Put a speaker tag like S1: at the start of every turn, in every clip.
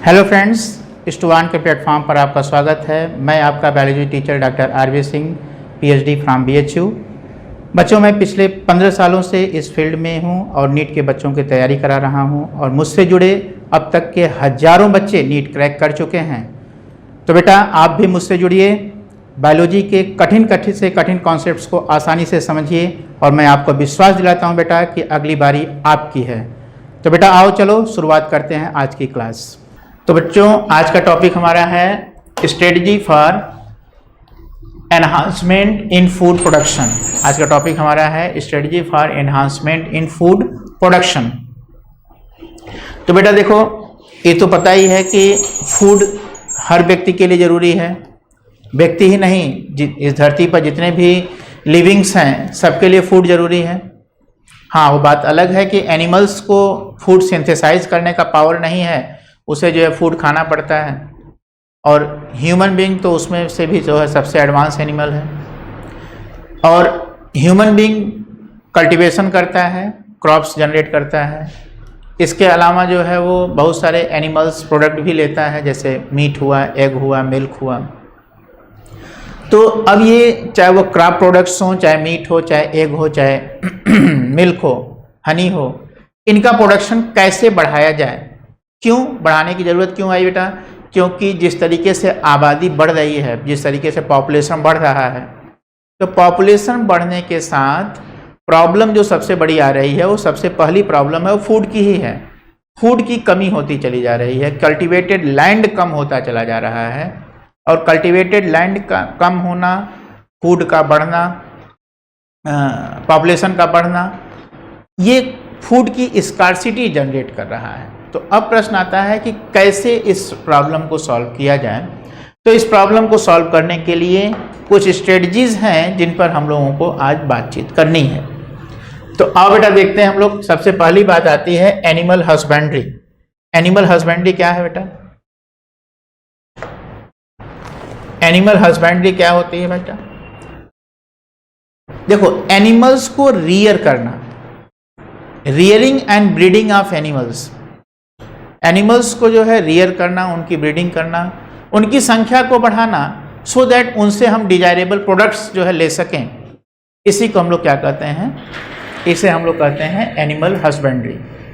S1: Hello friends, स्टूवान के platform पर आपका स्वागत है। मैं आपका biology teacher doctor R V Singh, PhD from BHU. बच्चों, मैं पिछले 15 सालों से इस फील्ड में हूं और नीट के बच्चों की तैयारी करा रहा हूं और मुझसे जुड़े अब तक के हज़ारों बच्चे नीट क्रैक कर चुके हैं। तो बेटा, आप भी मुझसे जुड़िए, बायोलॉजी के कठिन से कठिन कॉन्सेप्ट्स को आसानी से समझिए और मैं आपको विश्वास दिलाता हूँ बेटा कि अगली बारी आपकी है। तो बेटा आओ, चलो शुरुआत करते हैं आज की क्लास। तो बच्चों, आज का टॉपिक हमारा है strategy for enhancement in food production. आज का टॉपिक हमारा है strategy for enhancement in food production. तो बेटा देखो, ये तो पता ही है कि फूड हर व्यक्ति के लिए ज़रूरी है। व्यक्ति ही नहीं, इस धरती पर जितने भी लिविंग्स हैं सबके लिए फूड ज़रूरी है। हाँ, वो बात अलग है कि एनिमल्स को फूड सिंथेसाइज करने का पावर नहीं है, उसे जो है फूड खाना पड़ता है। और ह्यूमन बीइंग तो उसमें से भी जो है सबसे एडवांस एनिमल है। और ह्यूमन बीइंग कल्टीवेशन करता है, क्रॉप्स जनरेट करता है। इसके अलावा जो है वो बहुत सारे एनिमल्स प्रोडक्ट भी लेता है, जैसे मीट हुआ, एग हुआ, मिल्क हुआ। तो अब ये चाहे वो क्रॉप प्रोडक्ट्स हों, चाहे मीट हो, चाहे एग हो, चाहे मिल्क हो, हनी हो, इनका प्रोडक्शन कैसे बढ़ाया जाए, क्यों बढ़ाने की ज़रूरत क्यों आई बेटा? क्योंकि जिस तरीके से आबादी बढ़ रही है, जिस तरीके से पॉपुलेशन बढ़ रहा है, तो पॉपुलेशन बढ़ने के साथ प्रॉब्लम जो सबसे बड़ी आ रही है, वो सबसे पहली प्रॉब्लम है वो फूड की ही है। फूड की कमी होती चली जा रही है, कल्टीवेटेड लैंड कम होता चला जा रहा है। और कल्टीवेटेड लैंड का कम होना, फूड का बढ़ना, पॉपुलेशन का बढ़ना, ये फूड की स्कार्सिटी जनरेट कर रहा है। तो अब प्रश्न आता है कि कैसे इस प्रॉब्लम को सॉल्व किया जाए। तो इस प्रॉब्लम को सॉल्व करने के लिए कुछ स्ट्रेटजीज हैं जिन पर हम लोगों को आज बातचीत करनी है। तो आओ बेटा देखते हैं हम लोग। सबसे पहली बात आती है एनिमल हस्बेंड्री। एनिमल हस्बेंड्री क्या है बेटा? एनिमल हस्बेंड्री क्या होती है बेटा? देखो, एनिमल्स को रियर करना, rearing and breeding of animals. Animals को जो है रियर करना, उनकी ब्रीडिंग करना, उनकी संख्या को बढ़ाना, सो दैट उनसे हम डिजायरेबल प्रोडक्ट्स जो है ले सकें। इसी को हम लोग क्या कहते हैं? इसे हम लोग कहते हैं एनिमल हस्बेंड्री।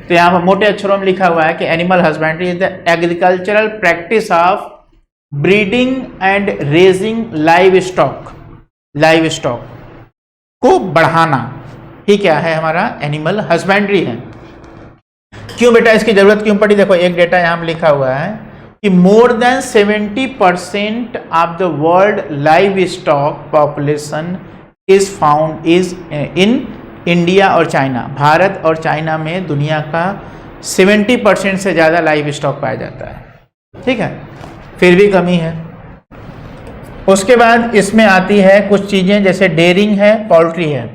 S1: तो यहाँ पर मोटे अक्षरों में लिखा हुआ है कि animal husbandry is the agricultural practice of breeding and raising live stock को बढ़ाना ही क्या है? हमारा एनिमल हस्बेंड्री है। क्यों बेटा इसकी जरूरत क्यों पड़ी? देखो, एक डेटा यहाँ लिखा हुआ है कि more than 70% of the world live stock population is found in India और चाइना। भारत और चाइना में दुनिया का 70% से ज़्यादा लाइव स्टॉक पाया जाता है। ठीक है, फिर भी कमी है। उसके बाद इसमें आती है कुछ चीज़ें, जैसे डेयरिंग है, पोल्ट्री है।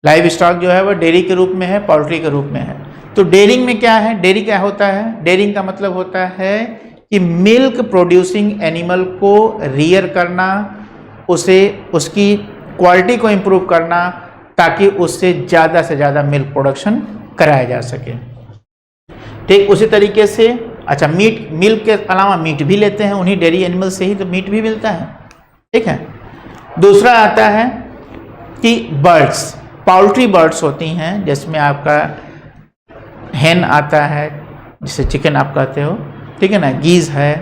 S1: लाइव स्टॉक जो है वो डेयरी के रूप में है, पोल्ट्री के रूप में है। तो डेयरिंग में क्या है? डेयरी क्या होता है? डेयरिंग का मतलब होता है कि मिल्क प्रोड्यूसिंग एनिमल को रियर करना, उसे उसकी क्वालिटी को इम्प्रूव करना, ताकि उससे ज़्यादा से ज़्यादा मिल्क प्रोडक्शन कराया जा सके। ठीक उसी तरीके से अच्छा, मिल्क के अलावा मीट भी लेते हैं, उन्हीं डेयरी एनिमल से ही तो मीट भी मिलता है। ठीक है। दूसरा आता है कि बर्ड्स, पोल्ट्री बर्ड्स होती हैं, जिसमें आपका हेन आता है, जिसे चिकन आप कहते हो, ठीक है ना, गीज है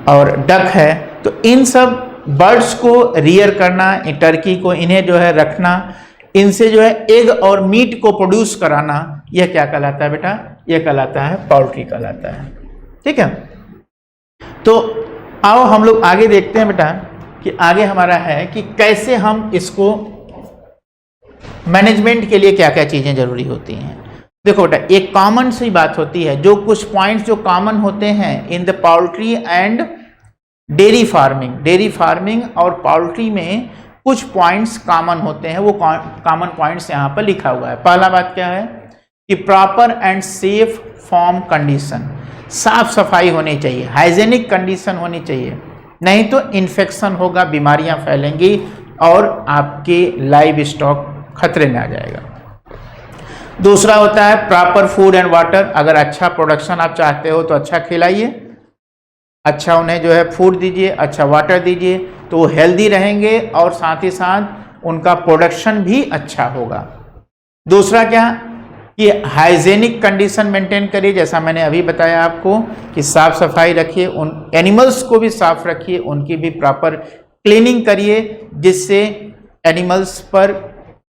S1: और डक है। तो इन सब बर्ड्स को रियर करना, टर्की को, इन्हें जो है रखना, इनसे जो है एग और मीट को प्रोड्यूस कराना, यह क्या कहलाता है बेटा? यह कहलाता है पोल्ट्री कहलाता है। ठीक है। तो आओ हम लोग आगे देखते हैं बेटा कि आगे हमारा है कि कैसे हम इसको मैनेजमेंट के लिए क्या क्या चीज़ें जरूरी होती हैं। देखो बेटा, एक कॉमन सी बात होती है, जो कुछ पॉइंट्स जो कॉमन होते हैं in the poultry and dairy farming और पोल्ट्री में कुछ पॉइंट्स कॉमन होते हैं। वो कॉमन पॉइंट्स यहाँ पर लिखा हुआ है। पहला बात क्या है कि proper and safe farm condition, साफ सफाई होनी चाहिए, हाइजेनिक कंडीशन होनी चाहिए, नहीं तो इन्फेक्शन होगा, बीमारियां फैलेंगी और आपके लाइव स्टॉक खतरे में आ जाएगा। दूसरा होता है प्रॉपर फूड एंड वाटर। अगर अच्छा प्रोडक्शन आप चाहते हो तो अच्छा खिलाइए, अच्छा उन्हें जो है फूड दीजिए, अच्छा वाटर दीजिए, तो वो हेल्दी रहेंगे और साथ ही साथ उनका प्रोडक्शन भी अच्छा होगा। दूसरा क्या कि हाइजेनिक कंडीशन मेंटेन करिए, जैसा मैंने अभी बताया आपको कि साफ सफाई रखिए, उन एनिमल्स को भी साफ रखिए, उनकी भी प्रॉपर क्लीनिंग करिए जिससे एनिमल्स पर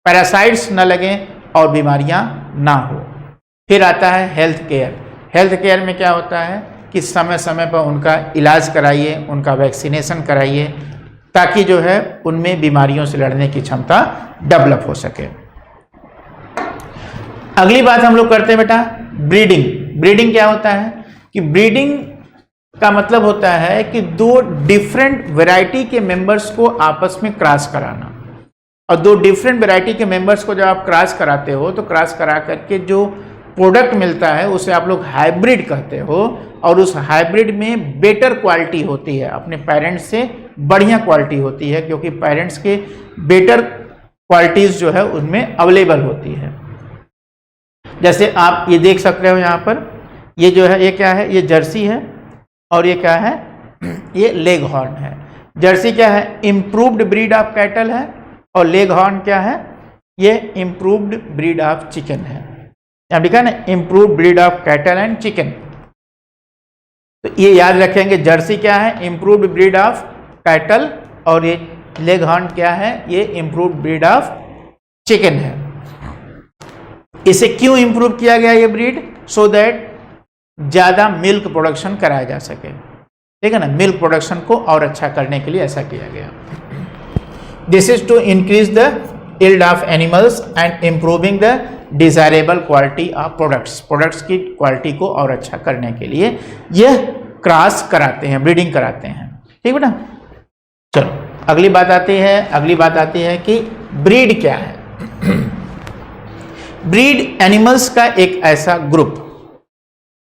S1: पैरासाइट्स न लगें और बीमारियां ना हो। फिर आता है हेल्थ केयर। हेल्थ केयर में क्या होता है कि समय समय पर उनका इलाज कराइए, उनका वैक्सीनेशन कराइए, ताकि जो है उनमें बीमारियों से लड़ने की क्षमता डेवलप हो सके। अगली बात हम लोग करते हैं बेटा ब्रीडिंग। ब्रीडिंग क्या होता है कि ब्रीडिंग का मतलब होता है कि दो डिफरेंट वैरायटी के मेंबर्स को आपस में क्रॉस कराना। और दो डिफरेंट वैरायटी के मेंबर्स को जब आप क्रॉस कराते हो तो क्रॉस करा करके जो प्रोडक्ट मिलता है उसे आप लोग हाइब्रिड कहते हो, और उस हाइब्रिड में बेटर क्वालिटी होती है, अपने पेरेंट्स से बढ़िया क्वालिटी होती है, क्योंकि पेरेंट्स के बेटर क्वालिटीज जो है उनमें अवेलेबल होती है। जैसे आप ये देख सकते हो यहाँ पर, ये जो है ये क्या है, ये जर्सी है, और ये क्या है, ये लेग हॉर्न है। जर्सी क्या है, इम्प्रूव्ड ब्रीड ऑफ कैटल है, और लेग हॉर्न क्या है, ये इम्प्रूव्ड ब्रीड ऑफ चिकन है। यहाँ लिखा ना improved breed of cattle and chicken, तो ये याद रखेंगे। जर्सी क्या है, इम्प्रूव्ड ब्रीड ऑफ कैटल, और ये लेग हॉर्न क्या है, ये इम्प्रूव्ड ब्रीड ऑफ चिकन है। इसे क्यों इंप्रूव किया गया ये ब्रीड, सो दैट ज़्यादा मिल्क प्रोडक्शन कराया जा सके, ठीक है ना, मिल्क प्रोडक्शन को और अच्छा करने के लिए ऐसा किया गया। This is to increase the yield of animals and improving the desirable quality of products की क्वालिटी को और अच्छा करने के लिए यह क्रॉस कराते हैं, ब्रीडिंग कराते हैं, ठीक है ना। चलो अगली बात आती है कि ब्रीड क्या है। ब्रीड एनिमल्स का एक ऐसा ग्रुप,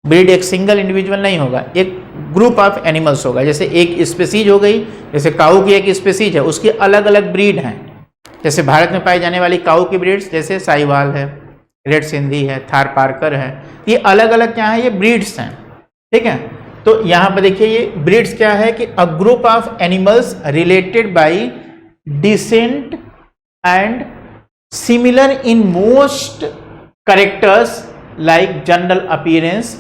S1: ब्रीड एक सिंगल इंडिविजुअल नहीं होगा, एक ग्रुप ऑफ एनिमल्स होगा। जैसे एक स्पीसीज हो गई, जैसे काऊ की एक स्पीसीज है, उसकी अलग अलग ब्रीड हैं। जैसे भारत में पाई जाने वाली काऊ की ब्रीड्स जैसे साहिवाल है, रेड सिंधी है, थार पार्कर है, ये अलग अलग क्या है, ये ब्रीड्स हैं, ठीक है। तो यहाँ पर देखिए ये ब्रीड्स क्या है कि a group of animals related by decent and similar in most characters like general appearance,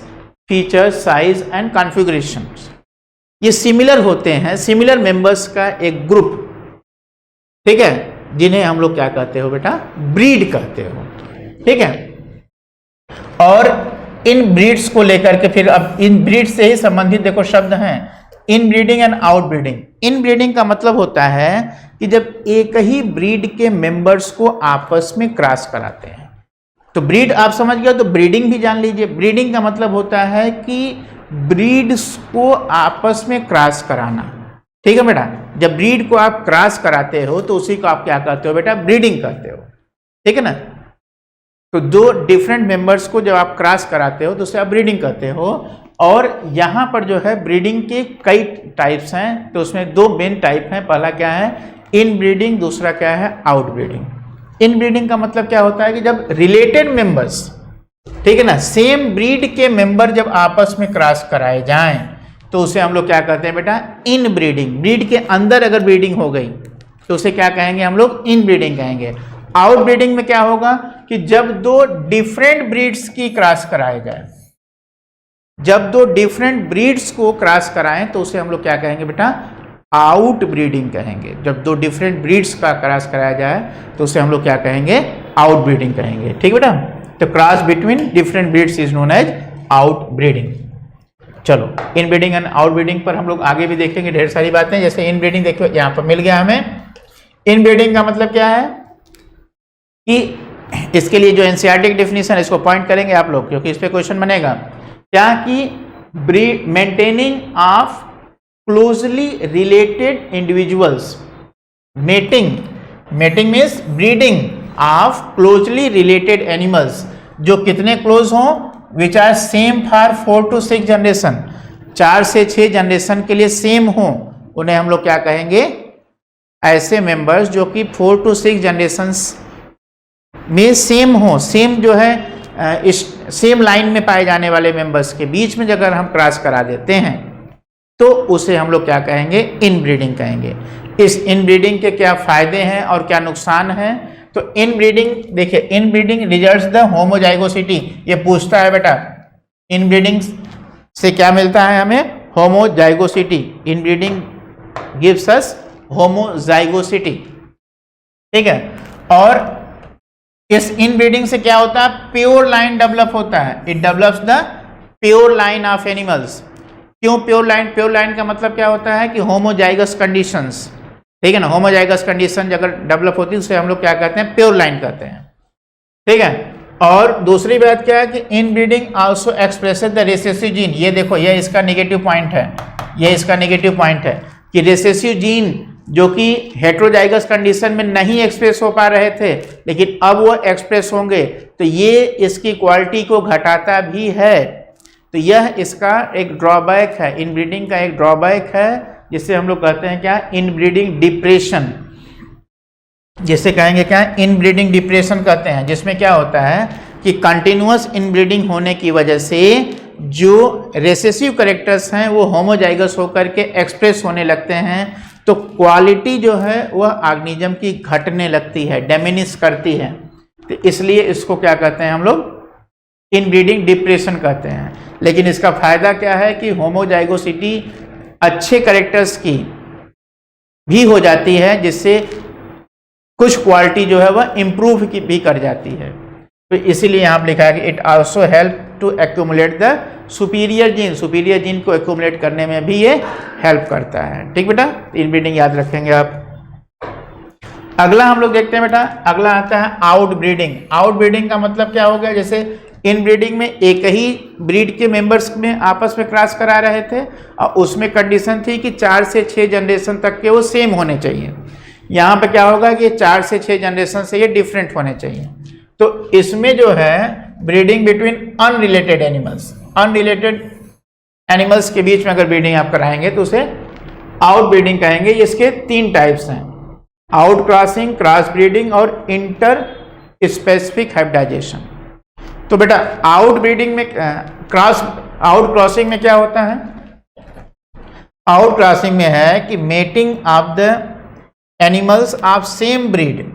S1: features, size and configuration. ये सिमिलर होते हैं, सिमिलर मेंबर्स का एक ग्रुप, ठीक है, जिन्हें हम लोग क्या कहते हो बेटा, ब्रीड कहते हो, ठीक है। और इन ब्रीड्स को लेकर के फिर अब इन ब्रीड से ही संबंधित देखो शब्द हैं, इन breeding and out breeding. In breeding का मतलब होता है कि जब एक ही ब्रीड के मेंबर्स को आपस में क्रॉस कराते हैं। तो ब्रीड आप समझ गए, तो ब्रीडिंग भी जान लीजिए। ब्रीडिंग का मतलब होता है कि ब्रीड्स को आपस में क्रॉस कराना, ठीक है बेटा। जब ब्रीड को आप क्रॉस कराते हो तो उसी को आप क्या कहते हो बेटा, ब्रीडिंग कहते हो, ठीक है ना। तो दो डिफरेंट मेंबर्स को जब आप क्रॉस कराते हो तो उसे आप ब्रीडिंग कहते हो। और यहाँ पर जो है ब्रीडिंग के कई टाइप्स हैं, तो उसमें दो मेन टाइप हैं। पहला क्या है, इन ब्रीडिंग, दूसरा क्या है, आउट ब्रीडिंग। इन ब्रीडिंग का मतलब क्या होता है कि जब रिलेटेड मेंबर्स, ठीक है ना, सेम ब्रीड के मेंबर जब आपस में क्रॉस कराए जाएं तो उसे हम लोग क्या कहते हैं बेटा, इन ब्रीडिंग। ब्रीड के अंदर अगर ब्रीडिंग हो गई तो उसे क्या कहेंगे हम लोग, इन ब्रीडिंग कहेंगे। आउट ब्रीडिंग में क्या होगा कि जब दो डिफरेंट ब्रीड्स की क्रॉस कराए जाए, जब दो डिफरेंट ब्रीड्स को क्रॉस कराएं तो उसे हम लोग क्या कहेंगे बेटा, आउट ब्रीडिंग कहेंगे। जब दो डिफरेंट ब्रीड्स का क्रॉस कराया जाए तो उसे हम लोग क्या कहेंगे, आउट ब्रीडिंग कहेंगे, ठीक है बेटा। तो cross between different breeds is known as outbreeding. चलो inbreeding and outbreeding पर हम लोग आगे भी देखेंगे ढेर सारी बातें। जैसे इन ब्रीडिंग देखो यहाँ पर मिल गया हमें। इन ब्रीडिंग का मतलब क्या है कि इसके लिए जो एनसीईआरटी की डेफिनेशन, इसको पॉइंट करेंगे आप लोग क्योंकि इस पे क्वेश्चन बनेगा। क्या कि maintaining of closely related individuals, mating, mating means breeding of closely related animals, जो कितने क्लोज हों, which are same for 4 to 6 generation, 4 से 6 जनरेशन के लिए सेम हों, उन्हें हम लोग क्या कहेंगे, ऐसे मेंबर्स जो कि 4 to 6 जनरेशंस में सेम हो, सेम जो है इस सेम लाइन में पाए जाने वाले मेंबर्स के बीच में अगर हम क्रॉस करा देते हैं तो उसे हम लोग क्या कहेंगे, इनब्रीडिंग कहेंगे। इस इनब्रीडिंग के क्या फायदे हैं और क्या नुकसान हैं? तो इनब्रीडिंग देखिए, इनब्रीडिंग रिजल्ट्स द होमोजाइगोसिटी, ये पूछता है बेटा इनब्रीडिंग से क्या मिलता है हमें, homozygosity. Inbreeding gives us homozygosity, ठीक है। और इस इनब्रीडिंग से क्या होता है, प्योर लाइन डेवलप होता है, it develops the pure line of animals. क्यों प्योर लाइन? प्योर लाइन का मतलब क्या होता है कि होमोजाइगस कंडीशंस, ठीक है ना, होमोजाइगस कंडीशन अगर डेवलप होती है उसे हम लोग क्या कहते हैं, प्योर लाइन कहते हैं, ठीक है। और दूसरी बात क्या है कि inbreeding also expresses the recessive gene. ये देखो, ये इसका नेगेटिव पॉइंट है, ये इसका नेगेटिव पॉइंट है कि रिसेसिव जीन जो कि हेटेरोजाइगस कंडीशन में नहीं एक्सप्रेस हो पा रहे थे, लेकिन अब वो एक्सप्रेस होंगे, तो ये इसकी क्वालिटी को घटाता भी है। तो यह इसका एक ड्रॉबैक है, इनब्रीडिंग का एक ड्रॉबैक है, जिसे हम लोग कहते हैं क्या, इनब्रीडिंग डिप्रेशन, जिसे कहेंगे क्या, इनब्रीडिंग डिप्रेशन कहते हैं। जिसमें क्या होता है कि कंटिन्यूअस इनब्रीडिंग होने की वजह से जो रेसेसिव कैरेक्टर्स हैं वो होमोजाइगस होकर के एक्सप्रेस होने लगते हैं, तो क्वालिटी जो है वह ऑर्गेनिज्म की घटने लगती है, डिमिनिश करती है। तो इसलिए इसको क्या कहते हैं हम लोग, इनब्रीडिंग डिप्रेशन कहते हैं। लेकिन इसका फायदा क्या है कि होमोजाइगोसिटी अच्छे कैरेक्टर्स की भी हो जाती है, जिससे कुछ क्वालिटी जो है वह इम्प्रूव भी कर जाती है। तो इसीलिए यहाँ पर लिखा है कि it also help to accumulate the superior gene, superior gene को एक्यूमुलेट करने में भी ये हेल्प करता है, ठीक बेटा। इनब्रीडिंग याद रखेंगे आप। अगला हम लोग देखते हैं बेटा, अगला आता है आउटब्रीडिंग। आउटब्रीडिंग का मतलब क्या हो गया, जैसे इनब्रीडिंग में एक ही ब्रीड के मेंबर्स में आपस में क्रॉस करा रहे थे और उसमें कंडीशन थी कि 4 से 6 जनरेशन तक के वो सेम होने चाहिए। यहाँ पे क्या होगा कि 4 से 6 जनरेशन से ये डिफरेंट होने चाहिए। तो इसमें जो है breeding between unrelated animals, unrelated animals के बीच में अगर ब्रीडिंग आप कराएंगे तो उसे आउट ब्रीडिंग कहेंगे। इसके 3 टाइप्स हैं, आउट क्रॉसिंग, क्रॉस ब्रीडिंग और इंटर स्पेसिफिक हाइब्रिडाइजेशन। तो बेटा आउट ब्रीडिंग में आउट क्रॉसिंग में क्या होता है, आउट क्रॉसिंग में है कि mating of the animals of same breed,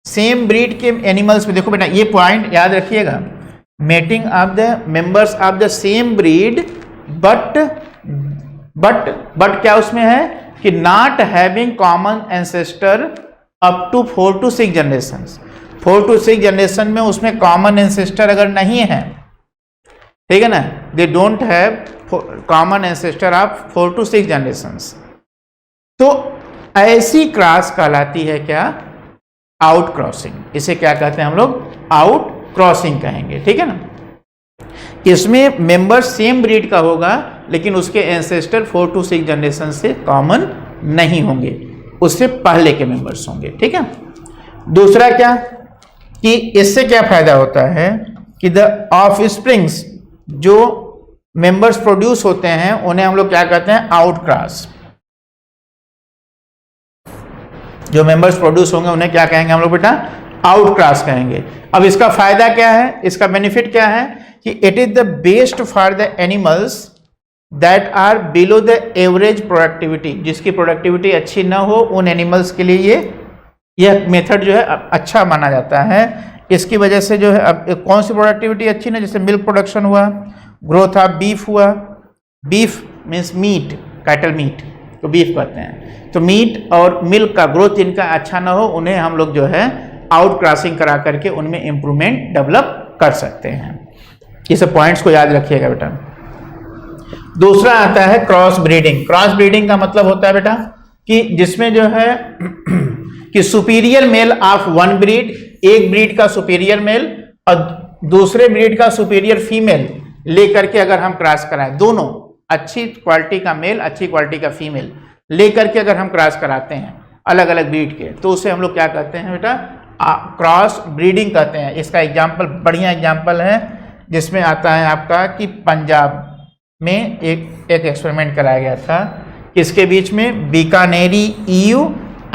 S1: same breed के एनिमल्स में, देखो बेटा ये पॉइंट याद रखिएगा, mating of the members of the same breed but क्या उसमें है कि not having common ancestor up to 4 to 6 generations. 4 to 6 generation में उसमें कॉमन एंसेस्टर अगर नहीं है, ठीक है ना, they don't have common ancestor of 4 to 6 generations, तो ऐसी क्रॉस कहलाती है क्या, आउट क्रॉसिंग। इसे क्या कहते हैं हम लोग, आउट क्रॉसिंग कहेंगे, ठीक है ना। इसमें मेंबर सेम ब्रीड का होगा लेकिन उसके एंसेस्टर 4 to 6 जनरेशन से कॉमन नहीं होंगे, उससे पहले के मेंबर्स होंगे, ठीक है। दूसरा क्या कि इससे क्या फायदा होता है कि द ऑफस्प्रिंग्स, जो मेंबर्स प्रोड्यूस होते हैं उन्हें हम लोग क्या कहते हैं, आउट क्रॉस। जो मेंबर्स प्रोड्यूस होंगे उन्हें क्या कहेंगे हम लोग बेटा, आउट क्रॉस कहेंगे। अब इसका फायदा क्या है, इसका बेनिफिट क्या है कि it is the best for the animals that are below the average productivity, जिसकी प्रोडक्टिविटी अच्छी ना हो उन एनिमल्स के लिए यह मेथड जो है अच्छा माना जाता है। इसकी वजह से जो है, अब कौन सी प्रोडक्टिविटी अच्छी ना, जैसे मिल्क प्रोडक्शन हुआ, ग्रोथ ऑफ बीफ हुआ, beef means meat, cattle meat तो बीफ कहते हैं, तो मीट और मिल्क का ग्रोथ जिनका अच्छा ना हो उन्हें हम लोग जो है आउट क्रॉसिंग करा करके उनमें इम्प्रूवमेंट डेवलप कर सकते हैं। ये सब पॉइंट्स को याद रखिएगा बेटा। दूसरा आता है क्रॉस ब्रीडिंग। क्रॉस ब्रीडिंग का मतलब होता है बेटा कि जिसमें जो है कि superior male of one breed, एक ब्रीड का सुपीरियर मेल और दूसरे ब्रीड का सुपीरियर फीमेल लेकर के अगर हम क्रॉस कराएं, दोनों अच्छी क्वालिटी का मेल अच्छी क्वालिटी का फीमेल लेकर के अगर हम क्रॉस कराते हैं अलग अलग ब्रीड के, तो उसे हम लोग क्या कहते हैं बेटा, क्रॉस ब्रीडिंग कहते हैं। इसका एग्जाम्पल, बढ़िया एग्जाम्पल है जिसमें आता है आपका कि पंजाब में एक एक्सपेरिमेंट कराया गया था, इसके बीच में बीकानेरी ईयू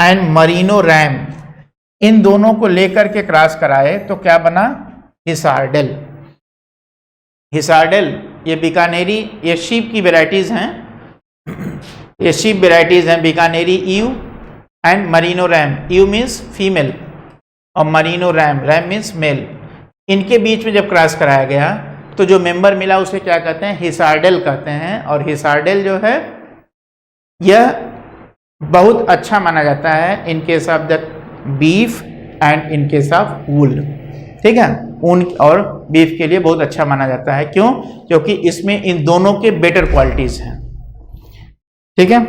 S1: एंड मरीनो रैम, इन दोनों को लेकर के क्रॉस कराए तो क्या बना? हिसारडेल। हिसारडेल ये बीकानेरी, ये शीप की वेराइटीज हैं, ये शीप वेराइटीज हैं Bikaneri ewe and merino ram. Ewe means female और merino ram, ram means male. इनके बीच में जब क्रॉस कराया गया तो जो मेंबर मिला उसे क्या कहते हैं? हिसारडेल कहते हैं। और हिसारडेल जो है यह बहुत अच्छा माना जाता है in case of the beef and in case of wool. ठीक है, ऊन और बीफ के लिए बहुत अच्छा माना जाता है। क्यों? क्योंकि इसमें इन दोनों के बेटर क्वालिटीज हैं। ठीक है,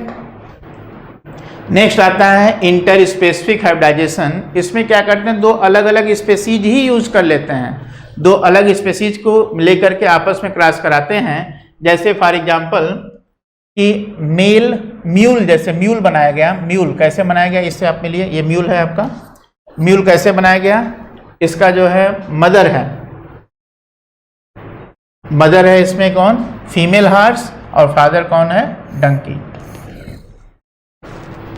S1: नेक्स्ट आता है इंटर स्पेसिफिक हाइब्रिडाइजेशन। इसमें क्या करते हैं? दो अलग अलग स्पेसीज ही यूज कर लेते हैं, दो अलग स्पेसीज को लेकर के आपस में क्रॉस कराते हैं। जैसे फॉर एग्जांपल कि मेल म्यूल, जैसे म्यूल बनाया गया। म्यूल कैसे बनाया गया? इससे आप मिलिए, ये म्यूल है आपका। म्यूल कैसे बनाया गया? इसका जो है मदर है, मदर है इसमें कौन? फीमेल हॉर्स, और फादर कौन है? डंकी।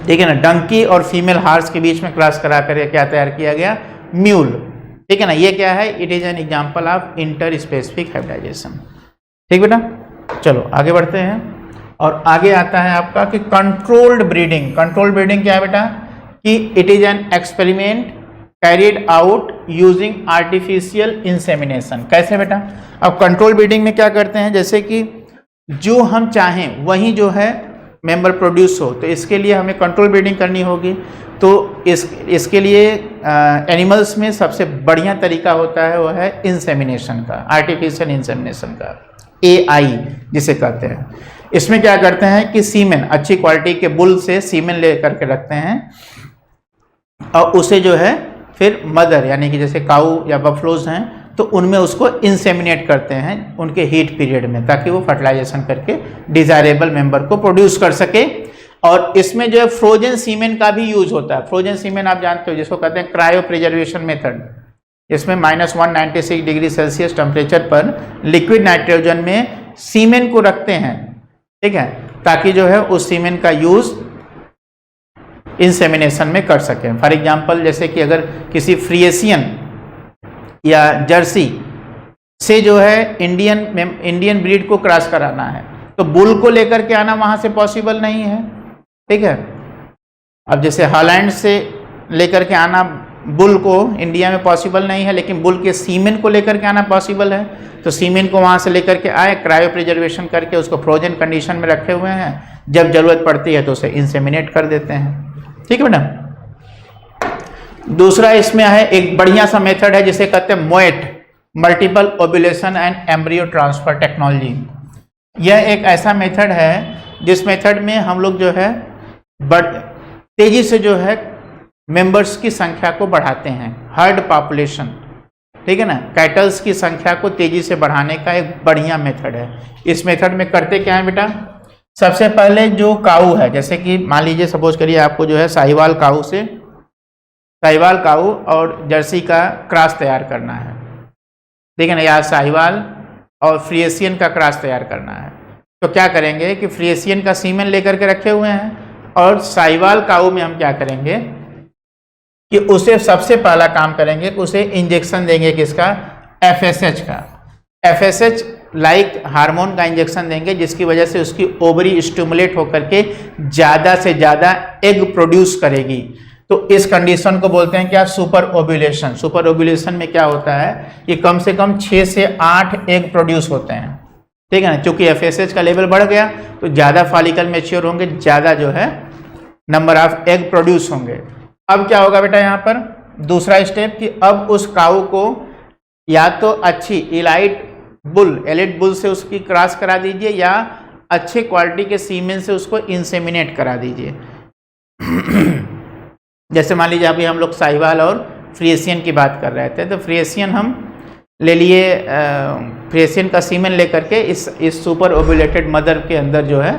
S1: ठीक है ना, डंकी और फीमेल हॉर्स के बीच में क्रॉस करा कर क्या तैयार किया गया? म्यूल। ठीक है ना, ये क्या है? It is an example of inter specific hybridization. ठीक बेटा, चलो आगे बढ़ते हैं। और आगे आता है आपका कि कंट्रोल्ड ब्रीडिंग। कंट्रोल्ड ब्रीडिंग क्या है बेटा? कि it is an experiment carried out using artificial insemination. कैसे बेटा? अब कंट्रोल ब्रीडिंग में क्या करते हैं? जैसे कि जो हम चाहें वही जो है मेंबर प्रोड्यूस हो, तो इसके लिए हमें कंट्रोल ब्रीडिंग करनी होगी। तो इसके लिए एनिमल्स में सबसे बढ़िया तरीका होता है वो है इंसेमिनेशन का, आर्टिफिशियल इंसेमिनेशन का, AI जिसे कहते हैं। इसमें क्या करते हैं कि सीमेन, अच्छी क्वालिटी के बुल से सीमेन ले करके रखते हैं और उसे जो है फिर मदर यानी कि जैसे काऊ या बफलोज हैं तो उनमें उसको इंसेमिनेट करते हैं उनके हीट पीरियड में, ताकि वो फर्टिलाइजेशन करके डिजायरेबल मेंबर को प्रोड्यूस कर सके। और इसमें जो है फ्रोजन सीमेन का भी यूज होता है। फ्रोजन सीमेन आप जानते हो जिसको कहते हैं क्रायो प्रिजर्वेशन मेथड। इसमें -196 डिग्री सेल्सियस टेम्परेचर पर लिक्विड नाइट्रोजन में सीमेन को रखते हैं। ठीक है, ताकि जो है उस सीमेन का यूज इंसेमिनेशन में कर सकें। फॉर एग्जांपल जैसे कि अगर किसी फ्रिएशियन या जर्सी से जो है इंडियन ब्रीड को क्रॉस कराना है तो बुल को लेकर के आना वहां से पॉसिबल नहीं है। ठीक है, अब जैसे हॉलैंड से लेकर के आना बुल को इंडिया में पॉसिबल नहीं है, लेकिन बुल के सीमेन को लेकर के आना पॉसिबल है। तो सीमेन को वहां से लेकर के आए, क्रायो प्रिजर्वेशन करके उसको फ्रोजन कंडीशन में रखे हुए हैं, जब जरूरत पड़ती है तो उसे इंसेमिनेट कर देते हैं। ठीक है मैडम। दूसरा इसमें है एक बढ़िया सा मेथड है जिसे कहते हैं MOET, multiple ovulation and embryo transfer technology. यह एक ऐसा मेथड है जिस मेथड में हम लोग जो है तेजी से जो है मेंबर्स की संख्या को बढ़ाते हैं, हर्ड पॉपुलेशन। ठीक है ना, कैटल्स की संख्या को तेजी से बढ़ाने का एक बढ़िया मेथड है। इस मेथड में करते क्या है बेटा? सबसे पहले जो काऊ है, जैसे कि मान लीजिए सपोज करिए आपको जो है साहिवाल काऊ और जर्सी का क्रॉस तैयार करना है। ठीक है ना, या साहिवाल और फ्रिएशियन का क्रॉस तैयार करना है। तो क्या करेंगे कि फ्रिएशियन का सीमेन लेकर के रखे हुए हैं और साहिवाल काऊ में हम क्या करेंगे कि उसे सबसे पहला काम करेंगे कि उसे इंजेक्शन देंगे किसका? FSH का। FSH लाइक हार्मोन का इंजेक्शन देंगे जिसकी वजह से उसकी ओवरी स्टिमुलेट होकर के ज़्यादा से ज़्यादा एग प्रोड्यूस करेगी। तो इस कंडीशन को बोलते हैं क्या? Super ovulation. सुपर ओव्यूलेशन में क्या होता है कि कम से कम 6 से 8 एग प्रोड्यूस होते हैं। ठीक है ना, क्योंकि FSH का लेवल बढ़ गया तो ज़्यादा फॉलिकल मैच्योर होंगे, ज़्यादा जो है नंबर ऑफ एग प्रोड्यूस होंगे। अब क्या होगा बेटा यहाँ पर दूसरा स्टेप कि अब उस काऊ को या तो अच्छी एलिट बुल से उसकी क्रॉस करा दीजिए या अच्छे क्वालिटी के सीमेन से उसको इंसेमिनेट करा दीजिए। जैसे मान लीजिए अभी हम लोग साहिवाल और फ्रिएशियन की बात कर रहे थे, तो फ्रिएशियन हम ले लिए, फ्रिएशियन का सीमेन लेकर के इस सुपर ओव्यूलेटेड मदर के अंदर जो है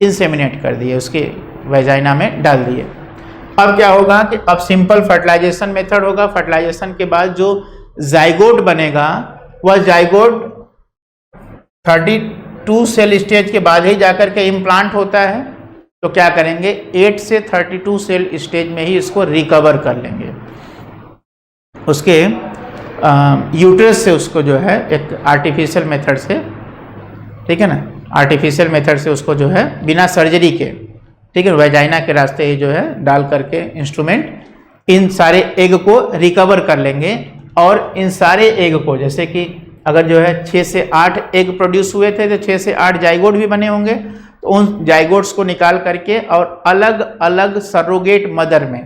S1: इंसेमिनेट कर दिए, उसके वेजाइना में डाल दिए। अब क्या होगा कि अब सिंपल फर्टिलाइजेशन मेथड होगा। फर्टिलाइजेशन के बाद जो जाइगोट बनेगा वह जाइगोट 32 सेल स्टेज के बाद ही जाकर के इम्प्लांट होता है। तो क्या करेंगे 8 से 32 सेल स्टेज में ही इसको रिकवर कर लेंगे। उसके यूट्रस से उसको जो है एक आर्टिफिशियल मेथड से, ठीक है ना, आर्टिफिशियल मेथड से उसको जो है बिना सर्जरी के, ठीक है, वेजाइना के रास्ते ही जो है डाल करके इंस्ट्रूमेंट इन सारे एग को रिकवर कर लेंगे। और इन सारे एग को, जैसे कि अगर जो है 6 से 8 एग प्रोड्यूस हुए थे तो 6 से 8 जाइगोट भी बने होंगे, तो उन जाइगोट्स को निकाल करके और अलग अलग सरोगेट मदर में,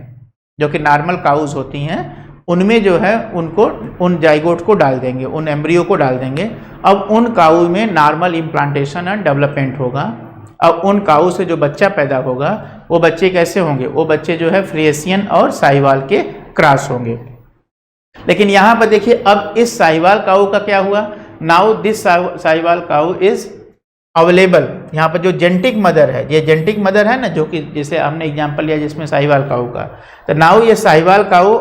S1: जो कि नॉर्मल काउज होती हैं, उनमें जो है उनको उन जाइगोट को डाल देंगे, उन एम्ब्रियो को डाल देंगे। अब उन काऊ में नॉर्मल इम्प्लांटेशन एंड डेवलपमेंट होगा। अब उन काऊ से जो बच्चा पैदा होगा वो बच्चे कैसे होंगे, वो बच्चे जो है फ्रिesian और साहिवाल के क्रॉस होंगे। लेकिन यहाँ पर देखिए, अब इस साहिवाल काऊ का क्या हुआ, now this Sahiwal cow is available. यहाँ पर जो जेनेटिक मदर है, ये जेनेटिक मदर है ना, जो कि जैसे हमने एग्जांपल लिया जिसमें साहिवाल काऊ का, तो नाउ ये साहिवाल काऊ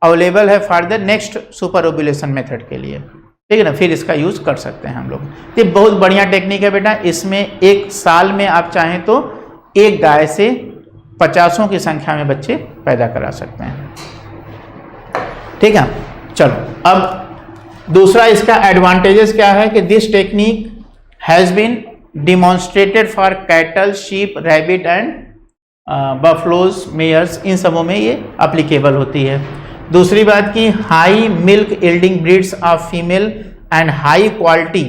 S1: अवेलेबल है for the next super ovulation method के लिए, ठीक है ना, फिर इसका यूज कर सकते हैं हम लोग। ये बहुत बढ़िया टेक्निक है बेटा। इसमें एक साल में आप चाहें तो एक गाय से 50 की संख्या में बच्चे पैदा करा सकते हैं, ठीक है। चलो, अब दूसरा इसका एडवांटेजेस क्या है कि this technique has been demonstrated for cattle, sheep, rabbit and buffaloes, mares, इन सबों में ये अप्लीकेबल होती है। दूसरी बात की high milk yielding breeds of female and high quality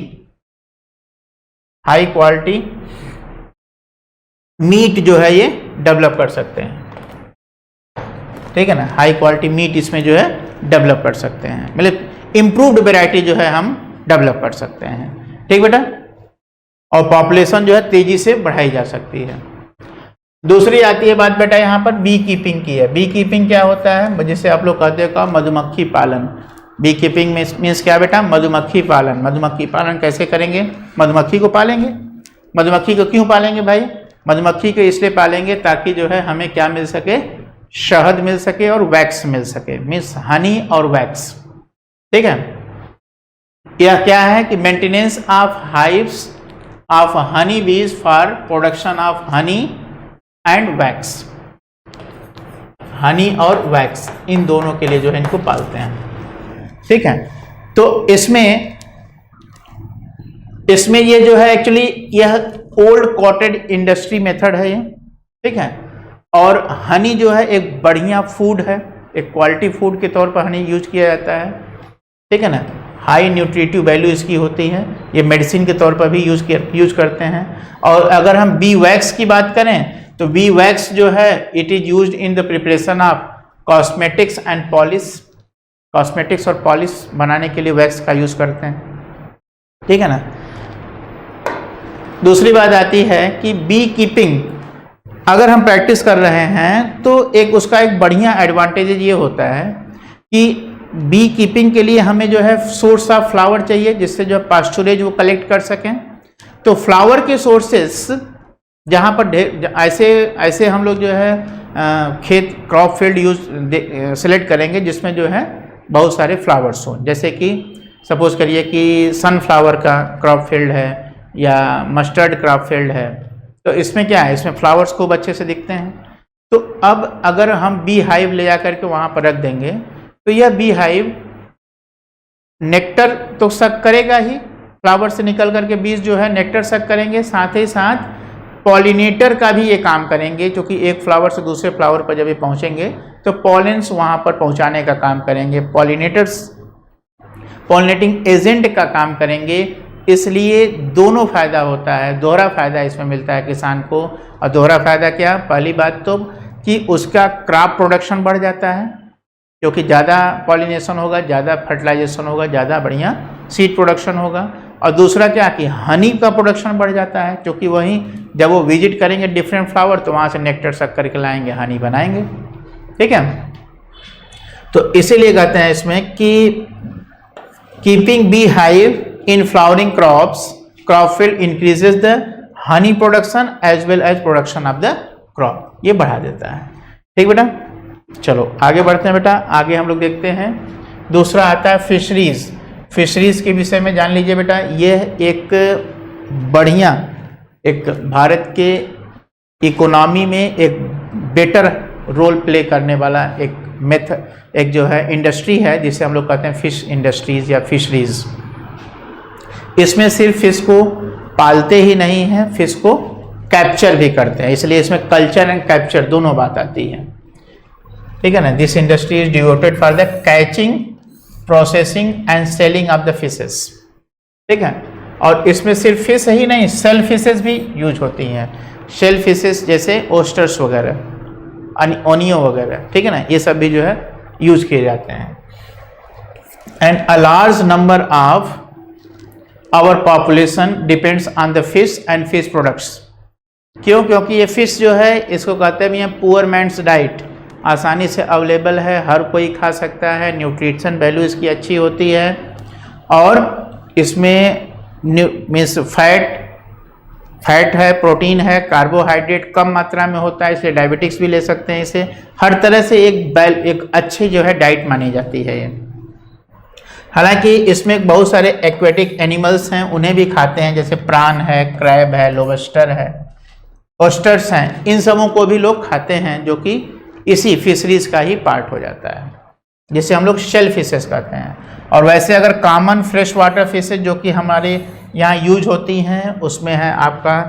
S1: meat जो है ये डेवलप कर सकते हैं, ठीक है ना, हाई क्वालिटी मीट इसमें जो है डेवलप कर सकते हैं, मतलब इम्प्रूव्ड वेराइटी जो है हम डेवलप कर सकते हैं, ठीक बेटा। और पॉपुलेशन जो है तेजी से बढ़ाई जा सकती है। दूसरी आती है बात बेटा यहाँ पर बी कीपिंग की है। बी कीपिंग क्या होता है, जिसे आप लोग कहते हो मधुमक्खी पालन। बी कीपिंग में मीन्स क्या बेटा, मधुमक्खी पालन। मधुमक्खी पालन कैसे करेंगे, मधुमक्खी को पालेंगे। मधुमक्खी को क्यों पालेंगे भाई, मधुमक्खी को इसलिए पालेंगे ताकि जो है हमें क्या मिल सके, शहद मिल सके और वैक्स मिल सके, मीन्स हनी और वैक्स, ठीक है। यह क्या है कि maintenance of hives of honey bees for production of honey and wax. Honey और वैक्स इन दोनों के लिए जो है इनको पालते हैं, ठीक है। तो इसमें ये जो है एक्चुअली यह ओल्ड कॉटेज इंडस्ट्री मेथड है ये, ठीक है। और हनी जो है एक बढ़िया फूड है, एक क्वालिटी फूड के तौर पर हनी यूज किया जाता है, ठीक है ना। हाई न्यूट्रिटिव वैल्यू इसकी होती है, ये मेडिसिन के तौर पर भी यूज करते हैं। और अगर हम बी वैक्स की बात करें तो बी वैक्स जो है it is used in the preparation of cosmetics and polish. Cosmetics और पॉलिश बनाने के लिए वैक्स का यूज करते हैं, ठीक है ना। दूसरी बात आती है कि बी कीपिंग अगर हम प्रैक्टिस कर रहे हैं तो एक उसका एक बढ़िया एडवांटेज ये होता है कि बी कीपिंग के लिए हमें जो है सोर्स ऑफ फ्लावर चाहिए, जिससे जो पास्चुरेज वो कलेक्ट कर सकें। तो फ्लावर के सोर्सेस जहाँ पर ऐसे हम लोग जो है खेत क्रॉप फील्ड सेलेक्ट करेंगे जिसमें जो है बहुत सारे फ्लावर्स हों, जैसे कि सपोज करिए कि सनफ्लावर का क्रॉप फील्ड है या मस्टर्ड क्रॉप फील्ड है। तो इसमें क्या है, इसमें फ्लावर्स खूब अच्छे से दिखते हैं। तो अब अगर हम बी हाइव ले जा करके वहाँ पर रख देंगे तो यह बी हाइव नेक्टर तो सक करेगा ही, फ्लावर से निकल करके बीज जो है नेक्टर सक करेंगे, साथ ही साथ पॉलिनेटर का भी ये काम करेंगे, क्योंकि एक फ्लावर से दूसरे फ्लावर पर जब ये पहुँचेंगे तो पॉलेंस वहाँ पर पहुँचाने का काम करेंगे, पॉलिनेटर्स पॉलिनेटिंग एजेंट का काम करेंगे। इसलिए दोनों फायदा होता है, दोहरा फायदा इसमें मिलता है किसान को। और दोहरा फायदा क्या, पहली बात तो कि उसका क्रॉप प्रोडक्शन बढ़ जाता है, क्योंकि ज़्यादा पॉलिनेशन होगा, ज़्यादा फर्टिलाइजेशन होगा, ज़्यादा बढ़िया सीड प्रोडक्शन होगा। और दूसरा क्या कि हनी का प्रोडक्शन बढ़ जाता है, क्योंकि वहीं जब वो विजिट करेंगे डिफरेंट फ्लावर तो वहाँ से नेक्टर सक करके लाएंगे, हनी बनाएंगे, ठीक है। तो इसीलिए कहते हैं इसमें कि keeping bee hive in flowering crop field increases the honey production as well as production of the crop, ये बढ़ा देता है, ठीक बेटा। चलो आगे बढ़ते हैं बेटा। आगे हम लोग देखते हैं दूसरा आता है फिशरीज। फिशरीज के विषय में जान लीजिए बेटा, यह एक बढ़िया, एक भारत के इकोनॉमी में एक बेटर रोल प्ले करने वाला एक मेथड, एक जो है इंडस्ट्री है जिसे हम लोग कहते हैं फिश इंडस्ट्रीज या फिशरीज। इसमें सिर्फ फिश को पालते ही नहीं हैं, फिश को कैप्चर भी करते हैं, इसलिए इसमें कल्चर एंड कैप्चर दोनों बात आती है, ठीक है ना। This industry is devoted for the catching, processing and selling of the fishes, ठीक है। और इसमें सिर्फ फिश ही नहीं, शेल फिशेस भी यूज होती हैं। शेल फिशेस जैसे ओस्टर्स वगैरह, ओनियो वगैरह, ठीक है ना, ये सब भी जो है यूज किए जाते हैं। And a large number of our population depends on the fish and fish products. क्यों? क्योंकि ये फिश जो है इसको कहते हैं पुअर मैन्स डाइट, आसानी से अवेलेबल है, हर कोई खा सकता है, न्यूट्रिशन वैल्यू इसकी अच्छी होती है, और इसमें मीन्स फैट है, प्रोटीन है, कार्बोहाइड्रेट कम मात्रा में होता है, इसलिए डायबिटिक्स भी ले सकते हैं इसे। हर तरह से एक अच्छी जो है डाइट मानी जाती है ये। हालांकि इसमें बहुत सारे एक्वेटिक एनिमल्स हैं, उन्हें भी खाते हैं, जैसे प्रान है, क्रैब है, लोबस्टर है, ऑयस्टर्स हैं, इन सबों को भी लोग खाते हैं, जो कि इसी फिशरीज का ही पार्ट हो जाता है, जिसे हम लोग शेल फिशेस कहते हैं। और वैसे अगर कॉमन फ्रेश वाटर फिशेज जो कि हमारे यहाँ यूज होती हैं, उसमें है आपका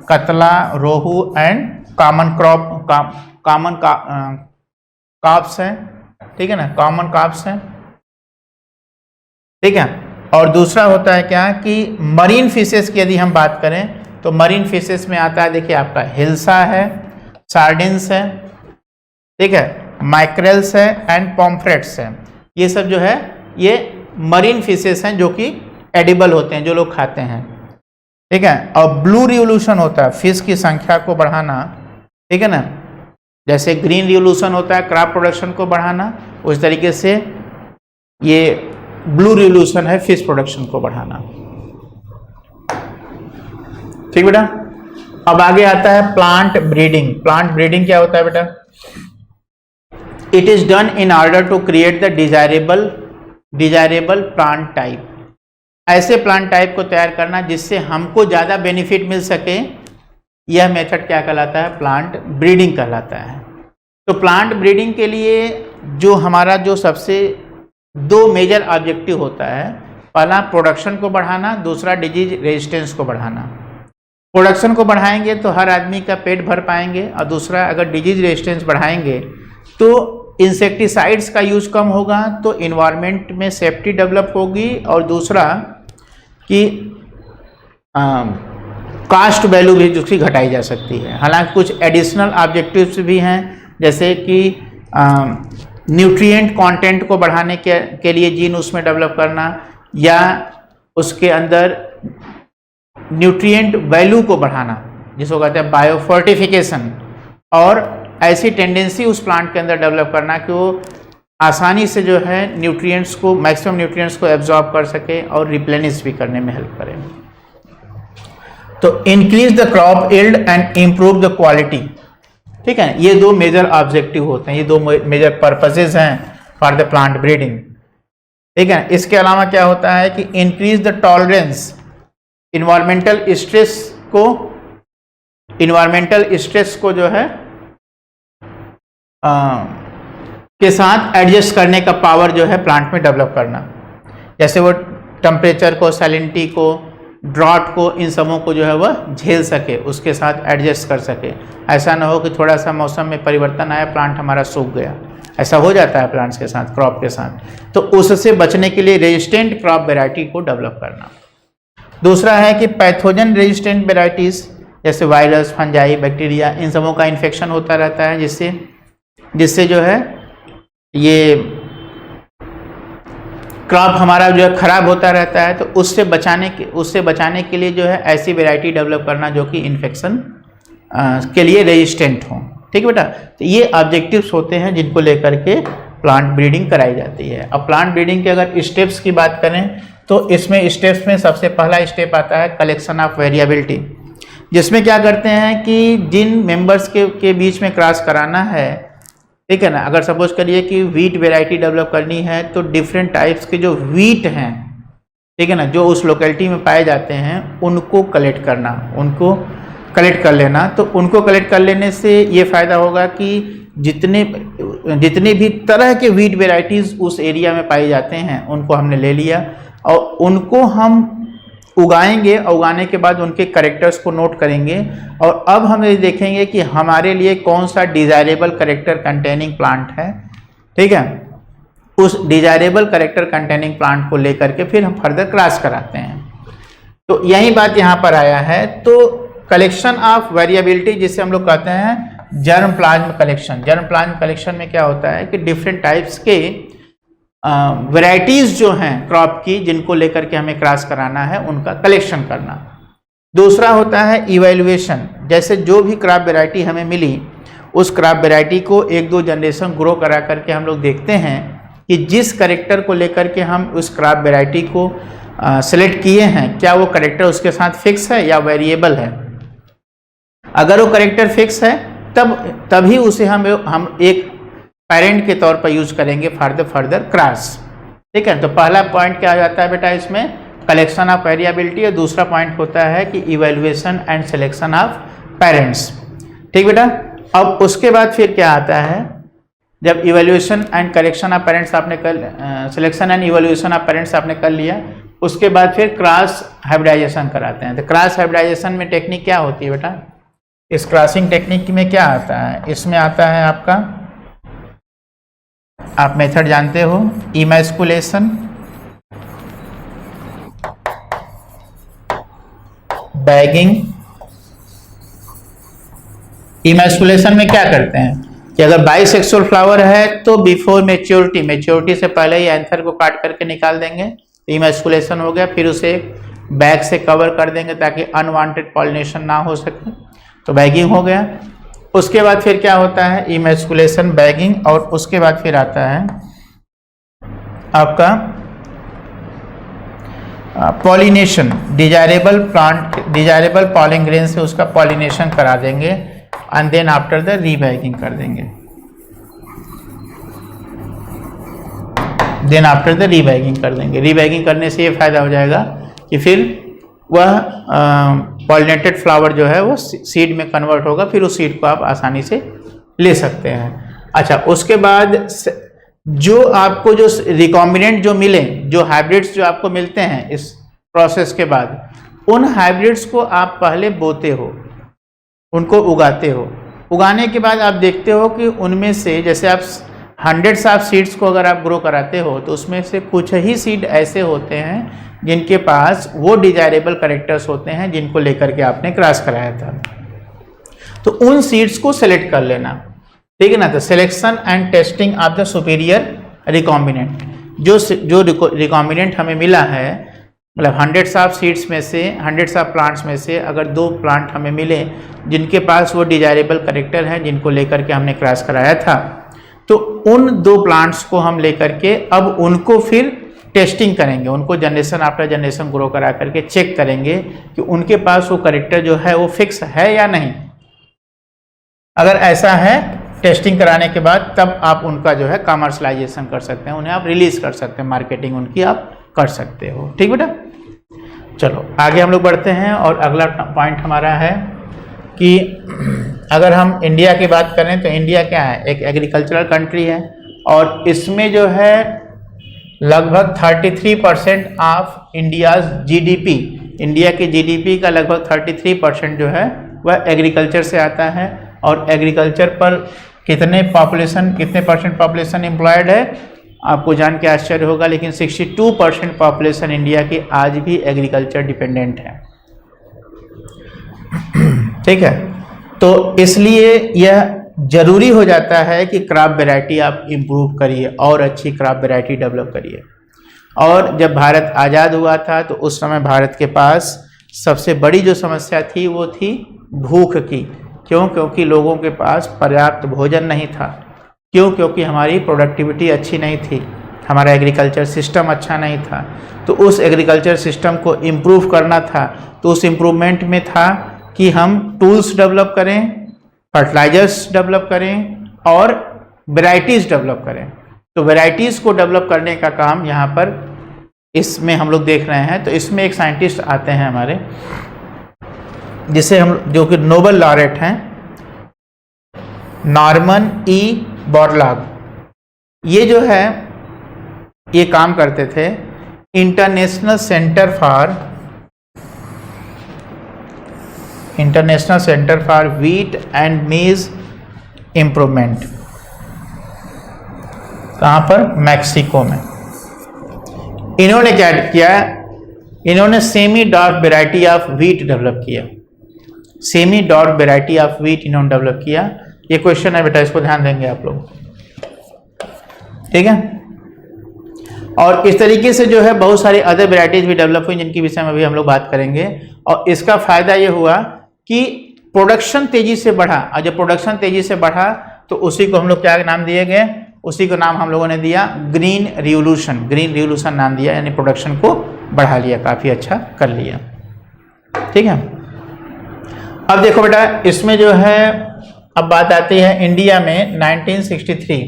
S1: कतला, रोहू एंड कॉमन कार्प्स हैं, ठीक है ना, कॉमन कार्प्स हैं, ठीक है। और दूसरा होता है क्या कि मरीन फिशेस की यदि हम बात करें तो मरीन फिशेस में आता है, देखिए आपका हिल्सा है, सार्डिन्स है, ठीक है, माइक्रेल्स है एंड पॉम्फ्रेट्स है। ये सब जो है ये मरीन फिशेस हैं जो कि एडिबल होते हैं, जो लोग खाते हैं, ठीक है। और ब्लू रिवोल्यूशन होता है फिश की संख्या को बढ़ाना, ठीक है ना, जैसे ग्रीन रिवोल्यूशन होता है क्रॉप प्रोडक्शन को बढ़ाना, उस तरीके से ये ब्लू रिवोल्यूशन है फिश प्रोडक्शन को बढ़ाना, ठीक बेटा। अब आगे आता है प्लांट ब्रीडिंग। प्लांट ब्रीडिंग क्या होता है बेटा? It is done in order to create the desirable plant type. ऐसे प्लांट टाइप को तैयार करना जिससे हमको ज़्यादा बेनिफिट मिल सके, यह मेथड क्या कहलाता है? प्लांट ब्रीडिंग कहलाता है। तो प्लांट ब्रीडिंग के लिए जो हमारा जो सबसे दो मेजर ऑब्जेक्टिव होता है, पहला प्रोडक्शन को बढ़ाना, दूसरा डिजीज रेजिस्टेंस को बढ़ाना। प्रोडक्शन को बढ़ाएंगे तो हर आदमी का पेट भर पाएंगे, और दूसरा अगर डिजीज रेजिस्टेंस बढ़ाएंगे तो इंसेक्टिसाइड्स का यूज कम होगा, तो इन्वायरमेंट में सेफ्टी डेवलप होगी, और दूसरा कि कास्ट वैल्यू भी जिसकी घटाई जा सकती है। हालांकि कुछ एडिशनल ऑब्जेक्टिव्स भी हैं, जैसे कि न्यूट्रिएंट कंटेंट को बढ़ाने के लिए जीन उसमें डेवलप करना, या उसके अंदर न्यूट्रिएंट वैल्यू को बढ़ाना, जिसको कहते हैं बायोफोर्टिफिकेशन, और ऐसी टेंडेंसी उस प्लांट के अंदर डेवलप करना कि वो आसानी से जो है न्यूट्रिएंट्स को, मैक्सिमम न्यूट्रिएंट्स को एब्जॉर्ब कर सके और रिप्लेनिश भी करने में हेल्प करे। तो increase the crop yield and improve the quality, ठीक है। ये दो मेजर ऑब्जेक्टिव होते हैं, ये दो मेजर पर्पसेज हैं फॉर द प्लांट ब्रीडिंग, ठीक है। इसके अलावा क्या होता है कि increase the tolerance, environmental stress को जो है के साथ एडजस्ट करने का पावर जो है प्लांट में डेवलप करना, जैसे वो टेम्परेचर को, सैलिनिटी को, ड्रॉट को, इन सबों को जो है वह झेल सके, उसके साथ एडजस्ट कर सके। ऐसा ना हो कि थोड़ा सा मौसम में परिवर्तन आया, प्लांट हमारा सूख गया, ऐसा हो जाता है प्लांट्स के साथ, क्रॉप के साथ। तो उससे बचने के लिए रेजिस्टेंट क्रॉप वेराइटी को डेवलप करना। दूसरा है कि पैथोजन रेजिस्टेंट वेराइटीज़, जैसे वायरस, फंजाई, बैक्टीरिया, इन सबों का इन्फेक्शन होता रहता है, जिससे जो है ये क्रॉप हमारा जो है खराब होता रहता है। तो उससे बचाने के लिए जो है ऐसी वैरायटी डेवलप करना जो कि इन्फेक्शन के लिए रेजिस्टेंट हो, ठीक है बेटा। तो ये ऑब्जेक्टिव्स होते हैं जिनको लेकर के प्लांट ब्रीडिंग कराई जाती है। अब प्लांट ब्रीडिंग के अगर स्टेप्स की बात करें तो इसमें स्टेप्स में सबसे पहला स्टेप आता है कलेक्शन ऑफ वेरिएबिलिटी, जिसमें क्या करते हैं कि जिन मेंबर्स के बीच में क्रॉस कराना है, ठीक है ना, अगर सपोज करिए कि वीट वेराइटी डेवलप करनी है तो डिफरेंट टाइप्स के जो वीट हैं, ठीक है ना, जो उस लोकेलिटी में पाए जाते हैं, उनको कलेक्ट करना, उनको कलेक्ट कर लेना। तो उनको कलेक्ट कर लेने से ये फ़ायदा होगा कि जितने भी तरह के वीट वेराइटीज़ उस एरिया में पाए जाते हैं उनको हमने ले लिया और उनको हम उगाएंगे और उगाने के बाद उनके कैरेक्टर्स को नोट करेंगे और अब हम ये देखेंगे कि हमारे लिए कौन सा डिज़ायरेबल कैरेक्टर कंटेनिंग प्लांट है। ठीक है, उस डिज़ायरेबल कैरेक्टर कंटेनिंग प्लांट को लेकर के फिर हम फर्दर क्रॉस कराते हैं। तो यही बात यहाँ पर आया है। तो कलेक्शन ऑफ वेरिएबिलिटी जिसे हम लोग कहते हैं germ plasm collection. Germ plasm collection में क्या होता है कि डिफरेंट टाइप्स के वैरायटीज़ जो हैं क्रॉप की जिनको लेकर के हमें क्रॉस कराना है उनका कलेक्शन करना। दूसरा होता है इवैल्यूएशन, जैसे जो भी क्रॉप वैरायटी हमें मिली उस क्रॉप वैरायटी को 1-2 जनरेशन ग्रो करा करके हम लोग देखते हैं कि जिस करेक्टर को लेकर के हम उस क्रॉप वैरायटी को सेलेक्ट किए हैं क्या वो करेक्टर उसके साथ फिक्स है या वेरिएबल है। अगर वो करेक्टर फिक्स है तभी उसे हम एक पेरेंट के तौर पर यूज करेंगे फर्दर क्रॉस। ठीक है, तो पहला पॉइंट क्या आ जाता है बेटा इसमें कलेक्शन ऑफ वेरिएबिलिटी और दूसरा पॉइंट होता है कि evaluation and selection of parents. ठीक बेटा, अब उसके बाद फिर क्या आता है जब evaluation and correction of parents आपने selection and evaluation of parents आपने कर लिया, उसके बाद फिर क्रॉस हाइब्रिडाइजेशन कराते हैं। तो क्रॉस हाइब्रिडाइजेशन में टेक्निक क्या होती है बेटा, इस क्रॉसिंग टेक्निक में क्या आता है, इसमें आता है आपका, आप मेथड जानते हो, इमैस्कुलेशन, बैगिंग। इमैस्कुलेशन में क्या करते हैं कि अगर बाइसेक्सुअल फ्लावर है तो बिफोर मेच्योरिटी से पहले ही एंथर को काट करके निकाल देंगे, तो इमैस्कुलेशन हो गया। फिर उसे बैग से कवर कर देंगे ताकि अनवांटेड पॉलिनेशन ना हो सके, तो बैगिंग हो गया। उसके बाद फिर क्या होता है इमैस्कुलेशन, बैगिंग, और उसके बाद फिर आता है आपका पॉलिनेशन। डिजायरेबल पॉलिन ग्रेन से उसका पॉलिनेशन करा देंगे एंड देन आफ्टर द रीबैगिंग कर देंगे। रीबैगिंग करने से ये फायदा हो जाएगा कि फिर वह पॉलिनेटेड फ्लावर जो है वो सीड में कन्वर्ट होगा, फिर उस सीड को आप आसानी से ले सकते हैं। अच्छा, उसके बाद जो आपको जो रिकॉम्बिनेंट जो मिले, जो हाइब्रिड्स जो आपको मिलते हैं इस प्रोसेस के बाद, उन हाइब्रिड्स को आप पहले बोते हो, उनको उगाते हो। उगाने के बाद आप देखते हो कि उनमें से जैसे आप 100 ऑफ सीड्स को अगर आप ग्रो कराते हो तो उसमें से कुछ ही सीड ऐसे होते हैं जिनके पास वो डिजायरेबल कैरेक्टर्स होते हैं जिनको लेकर के आपने क्रॉस कराया था, तो उन सीड्स को सेलेक्ट कर लेना। ठीक है ना, तो selection and testing of the superior recombinant. जो रिकॉम्बिनेंट हमें मिला है, मतलब 100 ऑफ सीड्स में से, 100 ऑफ प्लांट्स में से अगर 2 प्लांट हमें मिले जिनके पास वो डिजायरेबल कैरेक्टर हैं जिनको लेकर के हमने क्रॉस कराया था, तो उन 2 प्लांट्स को हम लेकर के अब उनको फिर टेस्टिंग करेंगे, उनको जनरेशन आफ्टर जनरेशन ग्रो करा करके चेक करेंगे कि उनके पास वो कैरेक्टर जो है वो फिक्स है या नहीं। अगर ऐसा है, टेस्टिंग कराने के बाद तब आप उनका जो है कमर्शलाइजेशन कर सकते हैं, उन्हें आप रिलीज कर सकते हैं, मार्केटिंग उनकी आप कर सकते हो। ठीक बेटा, चलो आगे हम लोग बढ़ते हैं और अगला पॉइंट हमारा है कि अगर हम इंडिया की बात करें तो इंडिया क्या है, एक एग्रीकल्चरल कंट्री है और इसमें जो है लगभग 33% ऑफ इंडियाज जीडीपी, इंडिया की जीडीपी का लगभग 33% जो है वह एग्रीकल्चर से आता है। और एग्रीकल्चर पर कितने परसेंट पॉपुलेशन एम्प्लॉयड है आपको जान के आश्चर्य होगा, लेकिन 62% पॉपुलेशन इंडिया की आज भी एग्रीकल्चर डिपेंडेंट है। ठीक है, तो इसलिए यह जरूरी हो जाता है कि क्रॉप वैरायटी आप इम्प्रूव करिए और अच्छी क्रॉप वैरायटी डेवलप करिए। और जब भारत आज़ाद हुआ था तो उस समय भारत के पास सबसे बड़ी जो समस्या थी वो थी भूख की। क्यों? क्योंकि लोगों के पास पर्याप्त भोजन नहीं था। क्यों? क्योंकि हमारी प्रोडक्टिविटी अच्छी नहीं थी, हमारा एग्रीकल्चर सिस्टम अच्छा नहीं था। तो उस एग्रीकल्चर सिस्टम को इम्प्रूव करना था, तो उस इम्प्रूवमेंट में था कि हम टूल्स डेवलप करें, फर्टिलाइजर्स डेवलप करें और वैरायटीज़ डेवलप करें। तो वैरायटीज़ को डेवलप करने का काम यहाँ पर इसमें हम लोग देख रहे हैं। तो इसमें एक साइंटिस्ट आते हैं हमारे, जिसे हम जो कि नोबेल लॉरेट हैं, नॉर्मन ई बोरलॉग, ये जो है ये काम करते थे International Centre for Wheat and Maize Improvement, कहाँ पर, मैक्सिको में। इन्होंने क्या किया, इन्होंने semi dwarf variety of wheat develop किया, semi dwarf variety of wheat इन्होंने डेवलप किया। ये क्वेश्चन है बेटा, इसको ध्यान देंगे आप लोग, ठीक है। और इस तरीके से जो है बहुत सारी अदर वेराइटीज भी डेवलप हुई जिनकी विषय में अभी हम लोग बात करेंगे। और इसका फायदा ये हुआ कि प्रोडक्शन तेजी से बढ़ा, और जब प्रोडक्शन तेजी से बढ़ा तो उसी को हम लोग क्या नाम दिए गए, उसी को नाम हम लोगों ने दिया ग्रीन रिवोल्यूशन नाम दिया, यानी प्रोडक्शन को बढ़ा लिया, काफ़ी अच्छा कर लिया, ठीक है। अब देखो बेटा, इसमें जो है अब बात आती है इंडिया में 1963,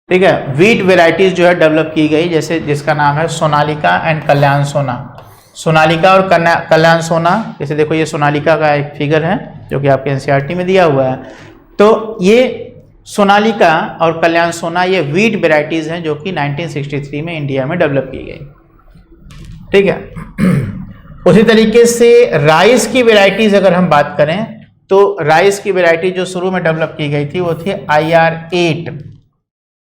S1: ठीक है, व्हीट वेराइटीज जो है डेवलप की गई, जैसे जिसका नाम है सोनालिका एंड कल्याण सोना। सोनालिका और कल्याण सोना, जैसे देखो ये सोनालिका का एक फिगर है जो कि आपके एनसीईआरटी में दिया हुआ है। तो ये सोनालिका और कल्याण सोना ये व्हीट वेराइटीज हैं जो कि 1963 में इंडिया में डेवलप की गई, ठीक है। उसी तरीके से राइस की वेराइटीज अगर हम बात करें तो राइस की वेराइटी जो शुरू में डेवलप की गई थी वो थी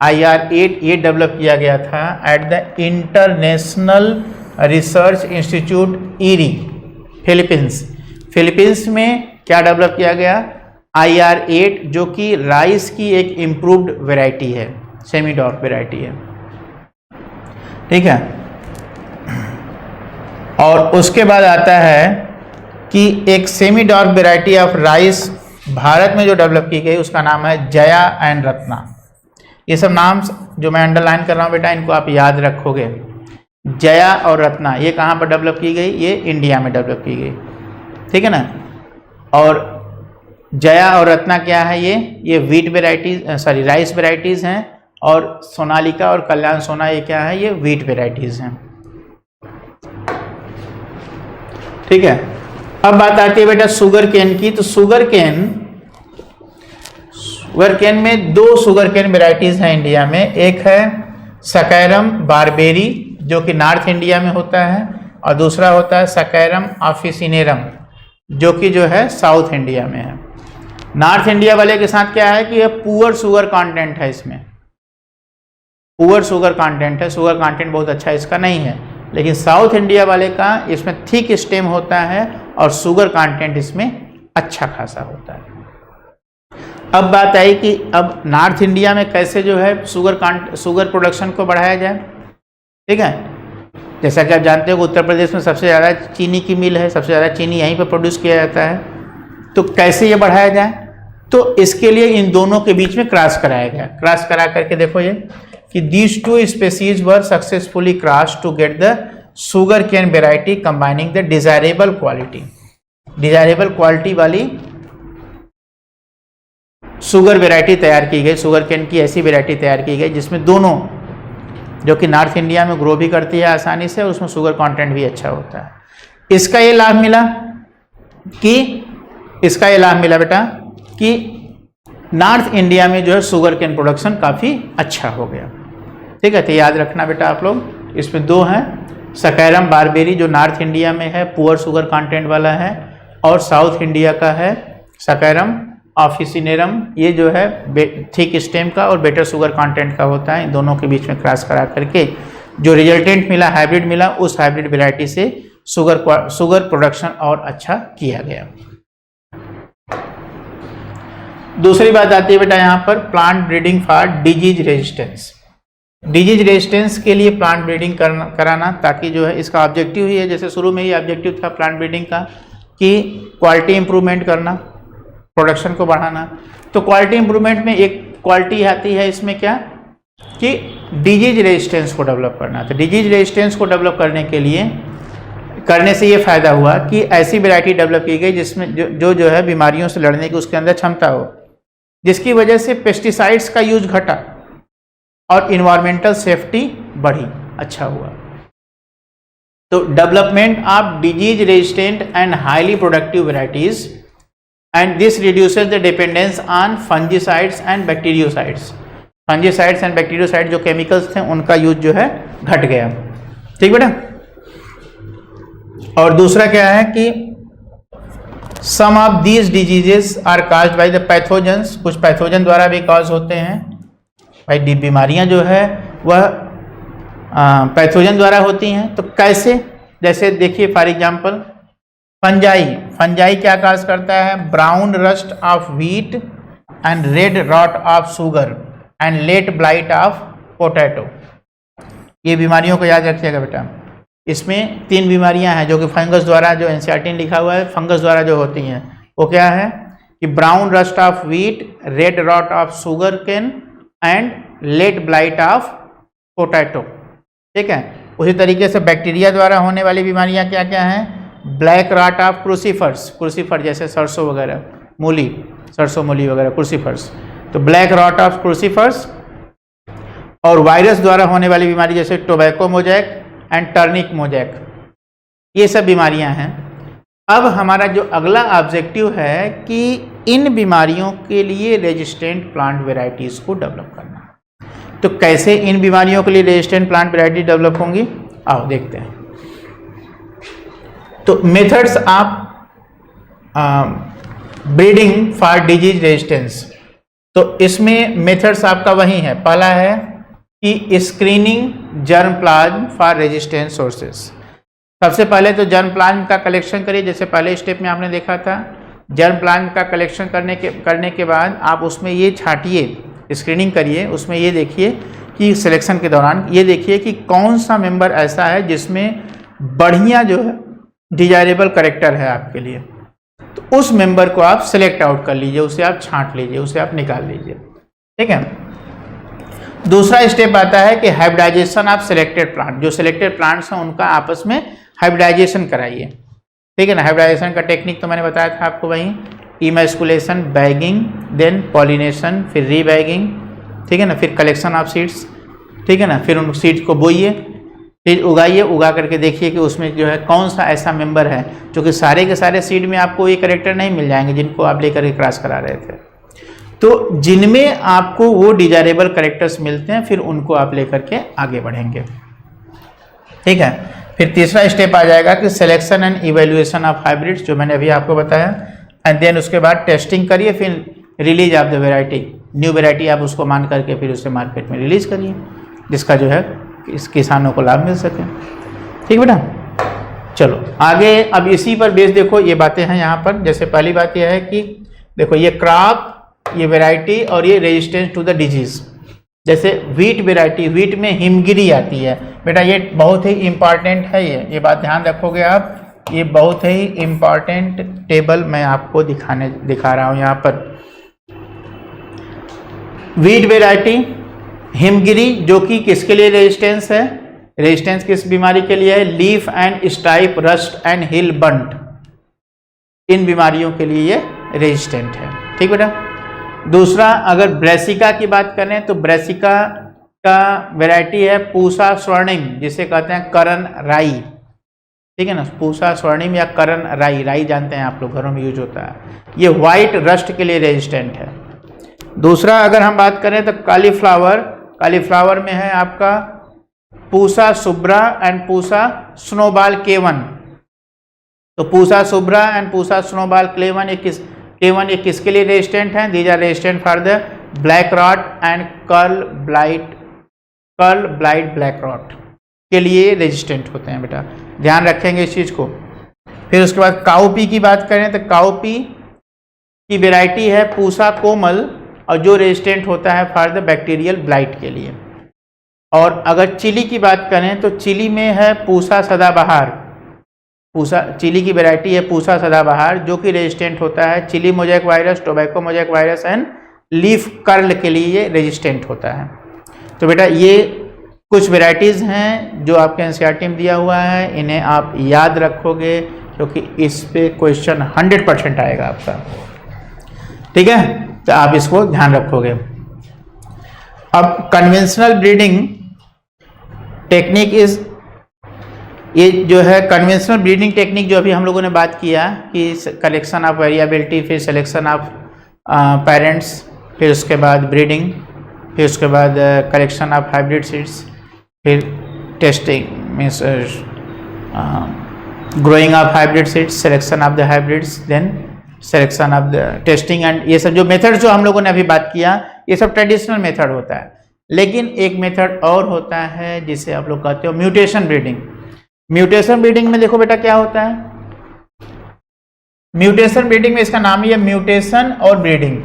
S1: IR8 ये डेवलप किया गया था at the international research institute eerie, Philippines में क्या डेवलप किया गया, IR8, जो कि राइस की एक इम्प्रूव्ड वेराइटी है, सेमी डॉर्फ वेराइटी है, ठीक है। और उसके बाद आता है कि एक semi dwarf variety of rice Bharat में जो डेवलप की गई उसका नाम है जया एंड रत्ना। ये सब नाम जो मैं अंडरलाइन कर रहा हूँ बेटा, इनको आप याद रखोगे। जया और रत्ना ये कहाँ पर डेवलप की गई, ये इंडिया में डेवलप की गई, ठीक है ना। और जया और रत्ना क्या है, ये wheat varieties, sorry rice varieties हैं, और सोनालिका और कल्याण सोना ये क्या है, ये व्हीट वेराइटीज हैं, ठीक है। अब बात आती है बेटा शुगर केन की। तो शुगर केन में दो शुगर केन वेराइटीज हैं इंडिया में, एक है सकैरम बारबेरी जो कि नॉर्थ इंडिया में होता है, और दूसरा होता है सकैरम ऑफिसिनेरम जो कि जो है साउथ इंडिया में है। नॉर्थ इंडिया वाले के साथ क्या है कि ये पुअर शुगर कंटेंट है, इसमें पुअर शुगर कंटेंट है, शुगर कंटेंट बहुत अच्छा इसका नहीं है। लेकिन साउथ इंडिया वाले का इसमें थिक स्टेम होता है और शुगर कंटेंट इसमें अच्छा खासा होता है। अब बात आई कि अब नॉर्थ इंडिया में कैसे जो है शुगर प्रोडक्शन को बढ़ाया जाए, ठीक है। जैसा कि आप जानते हो उत्तर प्रदेश में सबसे ज़्यादा चीनी की मिल है, सबसे ज़्यादा चीनी यहीं पर प्रोड्यूस किया जाता है। तो कैसे ये बढ़ाया जाए, तो इसके लिए इन दोनों के बीच में क्रॉस कराया गया। क्रॉस करा करके देखो ये कि these two species were successfully cross to get the sugar cane variety combining the desirable quality वाली शुगर वेराइटी तैयार की गई। शुगर केन की ऐसी वेराइटी तैयार की गई जिसमें दोनों, जो कि नॉर्थ इंडिया में ग्रो भी करती है आसानी से, उसमें शुगर कंटेंट भी अच्छा होता है। इसका ये लाभ मिला बेटा कि नॉर्थ इंडिया में जो है शुगर केन प्रोडक्शन काफ़ी अच्छा हो गया, ठीक है। तो याद रखना बेटा आप लोग, इसमें दो हैं, सकैरम बारबेरी जो नॉर्थ इंडिया में है, पुअर शुगर कंटेंट वाला है, और साउथ इंडिया का है सकैरम ऑफिसिनेरम, ये जो है थिक स्टेम का और बेटर शुगर कंटेंट का होता है। इन दोनों के बीच में क्रॉस करा करके जो रिजल्टेंट मिला, हाइब्रिड मिला, उस हाइब्रिड वेराइटी से शुगर प्रोडक्शन और अच्छा किया गया। दूसरी बात आती है बेटा यहाँ पर plant breeding for disease resistance के लिए प्लांट ब्रीडिंग कराना, ताकि जो है इसका ऑब्जेक्टिव ही है, जैसे शुरू में ही ऑब्जेक्टिव था प्लांट ब्रीडिंग का कि क्वालिटी इंप्रूवमेंट करना, प्रोडक्शन को बढ़ाना। तो क्वालिटी इंप्रूवमेंट में एक क्वालिटी आती है इसमें क्या कि डिजीज रेजिस्टेंस को डेवलप करना। तो डिजीज रेजिस्टेंस को डेवलप करने से ये फायदा हुआ कि ऐसी वैरायटी डेवलप की गई जिसमें जो है बीमारियों से लड़ने की उसके अंदर क्षमता हो, जिसकी वजह से पेस्टिसाइड्स का यूज घटा और इन्वायरमेंटल सेफ्टी बढ़ी, अच्छा हुआ। तो development of disease resistant and highly productive varieties and this reduces the dependence on fungicides and bactericides. Fungicides and bactericide जो केमिकल्स थे उनका यूज जो है घट गया। ठीक बेटा। और दूसरा क्या है कि some of these diseases are caused by the pathogens, कुछ पैथोजन द्वारा भी कॉज होते हैं। भाई बीमारियां जो है वह पैथोजन द्वारा होती हैं। तो कैसे? जैसे देखिए फॉर एग्जांपल फंजाई क्या काज करता है? Brown rust of wheat and red rot of sugar and late blight of potato. ये बीमारियों को याद रखिएगा बेटा। इसमें 3 बीमारियां हैं जो कि फंगस द्वारा, जो एनसीईआरटी लिखा हुआ है, फंगस द्वारा जो होती हैं वो क्या है कि brown rust of wheat, red rot of sugar cane and late blight of potato. ठीक है। उसी तरीके से बैक्टीरिया द्वारा होने वाली बीमारियां क्या क्या हैं? Black rot of crucifers, crucifer जैसे सरसों वगैरह, मूली, सरसों मूली वगैरह, क्रूसीफर्स, तो ब्लैक रॉट ऑफ क्रूसीफर्स। और वायरस द्वारा होने वाली बीमारी जैसे tobacco mosaic and turnip mosaic, ये सब बीमारियां हैं। अब हमारा जो अगला ऑब्जेक्टिव है कि इन बीमारियों के लिए रेजिस्टेंट प्लांट वेराइटीज को डेवलप करना। तो कैसे इन बीमारियों के लिए रेजिस्टेंट प्लांट वेराइटी डेवलप होंगी, आओ देखते हैं। तो methods of breeding for disease resistance, तो इसमें मेथड्स आपका वही है। पहला है कि screening germ plasm for resistant sources. सबसे पहले तो जर्म प्लाज्म का कलेक्शन करिए, जैसे पहले स्टेप में आपने देखा था। जर्म प्लाज्म का कलेक्शन करने के बाद आप उसमें ये छांटिए, स्क्रीनिंग करिए, उसमें ये देखिए कि सिलेक्शन के दौरान ये देखिए कि कौन सा मेंबर ऐसा है जिसमें बढ़िया जो है डिजायरेबल कैरेक्टर है आपके लिए, तो उस मेंबर को आप सिलेक्ट आउट कर लीजिए, उसे आप छांट लीजिए, उसे आप निकाल लीजिए। ठीक है। दूसरा स्टेप आता है कि हाइब्रिडाइजेशन ऑफ सिलेक्टेड प्लांट। जो सिलेक्टेड प्लांट्स हैं उनका आपस में हाइब्रिडाइजेशन कराइए। ठीक है ना। हाइब्रिडाइजेशन का टेक्निक तो मैंने बताया था आपको, वहीं इमैस्कुलेशन, बैगिंग, देन पॉलिनेशन, फिर रीबैगिंग। ठीक है ना। फिर कलेक्शन ऑफ सीड्स। ठीक है ना। फिर उन सीड्स को बोइए, फिर उगाइए, उगा करके देखिए कि उसमें जो है कौन सा ऐसा मेंबर है जो कि सारे के सारे सीड में आपको ये कैरेक्टर नहीं मिल जाएंगे जिनको आप लेकर के क्रॉस करा रहे थे। तो जिनमें आपको वो डिजायरेबल कैरेक्टर्स मिलते हैं फिर उनको आप लेकर के आगे बढ़ेंगे। ठीक है। फिर तीसरा स्टेप आ जाएगा कि selection and evaluation of hybrids, जो मैंने अभी आपको बताया। एंड देन उसके बाद टेस्टिंग करिए, फिर release of the variety, new variety आप उसको मान करके फिर उसे मार्केट में रिलीज करिए, जिसका जो है इस किसानों को लाभ मिल सके। ठीक बेटा। चलो आगे, अब इसी पर बेस देखो ये बातें हैं यहाँ पर। जैसे पहली बात यह है कि देखो ये क्रॉप, ये वेराइटी और ये रेजिस्टेंस टू द डिजीज। जैसे व्हीट वेराइटी, व्हीट में हिमगिरी आती है बेटा, ये बहुत ही इंपॉर्टेंट है। ये बात ध्यान रखोगे आप, ये बहुत ही इंपॉर्टेंट टेबल मैं आपको दिखा रहा हूँ यहाँ पर। व्हीट वेराइटी हिमगिरी, जो कि किसके लिए रेजिस्टेंस है? रेजिस्टेंस किस बीमारी के लिए है? Leaf and stripe rust and hill bunt, इन बीमारियों के लिए ये रेजिस्टेंट है। ठीक बेटा। दूसरा, अगर ब्रेसिका की बात करें तो ब्रेसिका का वैरायटी है पूसा स्वर्णिम, जिसे कहते हैं करण राई। ठीक है ना। पूसा स्वर्णिम या करण राई, राई जानते हैं आप लोग, घरों में यूज होता है। ये व्हाइट रस्ट के लिए रेजिस्टेंट है। दूसरा अगर हम बात करें तो कालीफ्लावर, कालीफ्लावर में है आपका Pusa Shubhra and Pusa snowball K one. तो Pusa Shubhra and Pusa snowball K one ये किसके लिए रेजिस्टेंट हैं? These are resistant for the black rot and curl blight black rot के लिए रेजिस्टेंट होते हैं बेटा, ध्यान रखेंगे इस चीज़ को। फिर उसके बाद काउपी की बात करें तो काउपी की वेराइटी है पूसा कोमल, और जो रेजिस्टेंट होता है फॉर द बैक्टीरियल ब्लाइट के लिए। और अगर चिली की बात करें तो चिली में है पूसा सदाबहार, चिली की वैरायटी है पूसा सदाबहार, जो कि रेजिस्टेंट होता है chilli mosaic virus, tobacco mosaic virus and leaf curl के लिए ये रेजिस्टेंट होता है। तो बेटा ये कुछ वैरायटीज़ हैं जो आपके एनसीईआरटी में दिया हुआ है, इन्हें आप याद रखोगे क्योंकि इस पे क्वेश्चन 100% आएगा आपका। ठीक है। तो आप इसको ध्यान रखोगे। अब कन्वेंशनल ब्रीडिंग टेक्निक इज ये जो है कन्वेंशनल ब्रीडिंग टेक्निक जो अभी हम लोगों ने बात किया कि कलेक्शन ऑफ वेरिएबिलिटी, फिर सिलेक्शन ऑफ पेरेंट्स, फिर उसके बाद ब्रीडिंग, फिर उसके बाद कलेक्शन ऑफ हाइब्रिड सीड्स, फिर testing means growing of hybrid seeds, selection of the hybrids, then selection of the testing and ये सब जो मेथड जो हम लोगों ने अभी बात किया ये सब ट्रेडिशनल मेथड होता है। लेकिन एक मेथड और होता है जिसे आप लोग कहते हो म्यूटेशन ब्रीडिंग। म्यूटेशन ब्रीडिंग में देखो बेटा क्या होता है, म्यूटेशन ब्रीडिंग में इसका नाम ही है म्यूटेशन और ब्रीडिंग।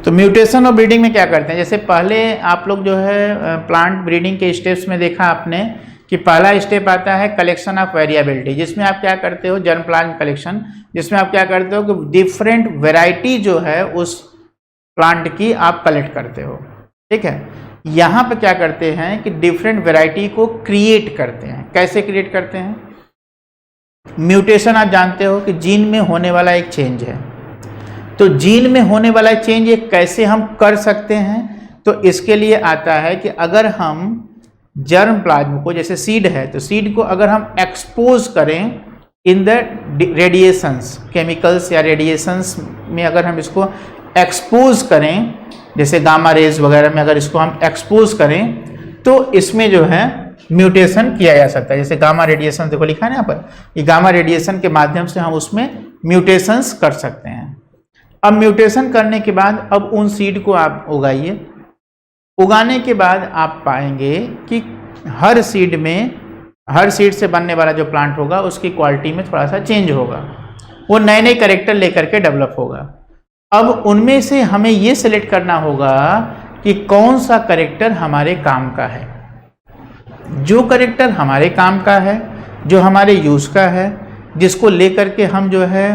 S1: तो म्यूटेशन और ब्रीडिंग में क्या करते हैं, जैसे पहले आप लोग जो है प्लांट ब्रीडिंग के स्टेप्स में देखा आपने कि पहला स्टेप आता है कलेक्शन ऑफ वेरिएबिलिटी, जिसमें आप क्या करते हो जर्म प्लांट कलेक्शन, जिसमें आप क्या करते हो कि डिफरेंट वैरायटी जो है उस प्लांट की आप कलेक्ट करते हो। ठीक है, यहाँ पे क्या करते हैं कि डिफरेंट वैरायटी को क्रिएट करते हैं। कैसे क्रिएट करते हैं, म्यूटेशन आप जानते हो कि जीन में होने वाला एक चेंज है, तो जीन में होने वाला चेंज ये कैसे हम कर सकते हैं, तो इसके लिए आता है कि अगर हम जर्म प्लाज्म को, जैसे सीड है तो सीड को अगर हम एक्सपोज करें इन द रेडिएशंस, केमिकल्स या रेडिएशंस में अगर हम इसको एक्सपोज करें, जैसे गामा रेज वगैरह में अगर इसको हम एक्सपोज करें तो इसमें जो है म्यूटेशन किया जा सकता है। जैसे गामा रेडिएशन देखो लिखा है ना यहाँ पर, ये गामा रेडिएशन के माध्यम से हम उसमें म्यूटेशंस कर सकते हैं। अब म्यूटेशन करने के बाद अब उन सीड को आप उगाइए, उगाने के बाद आप पाएंगे कि हर सीड से बनने वाला जो प्लांट होगा उसकी क्वालिटी में थोड़ा सा चेंज होगा, वो नए नए कैरेक्टर लेकर के डेवलप होगा। अब उनमें से हमें ये सिलेक्ट करना होगा कि कौन सा कैरेक्टर हमारे काम का है। जो कैरेक्टर हमारे काम का है, जो हमारे यूज़ का है, जिसको लेकर के हम जो है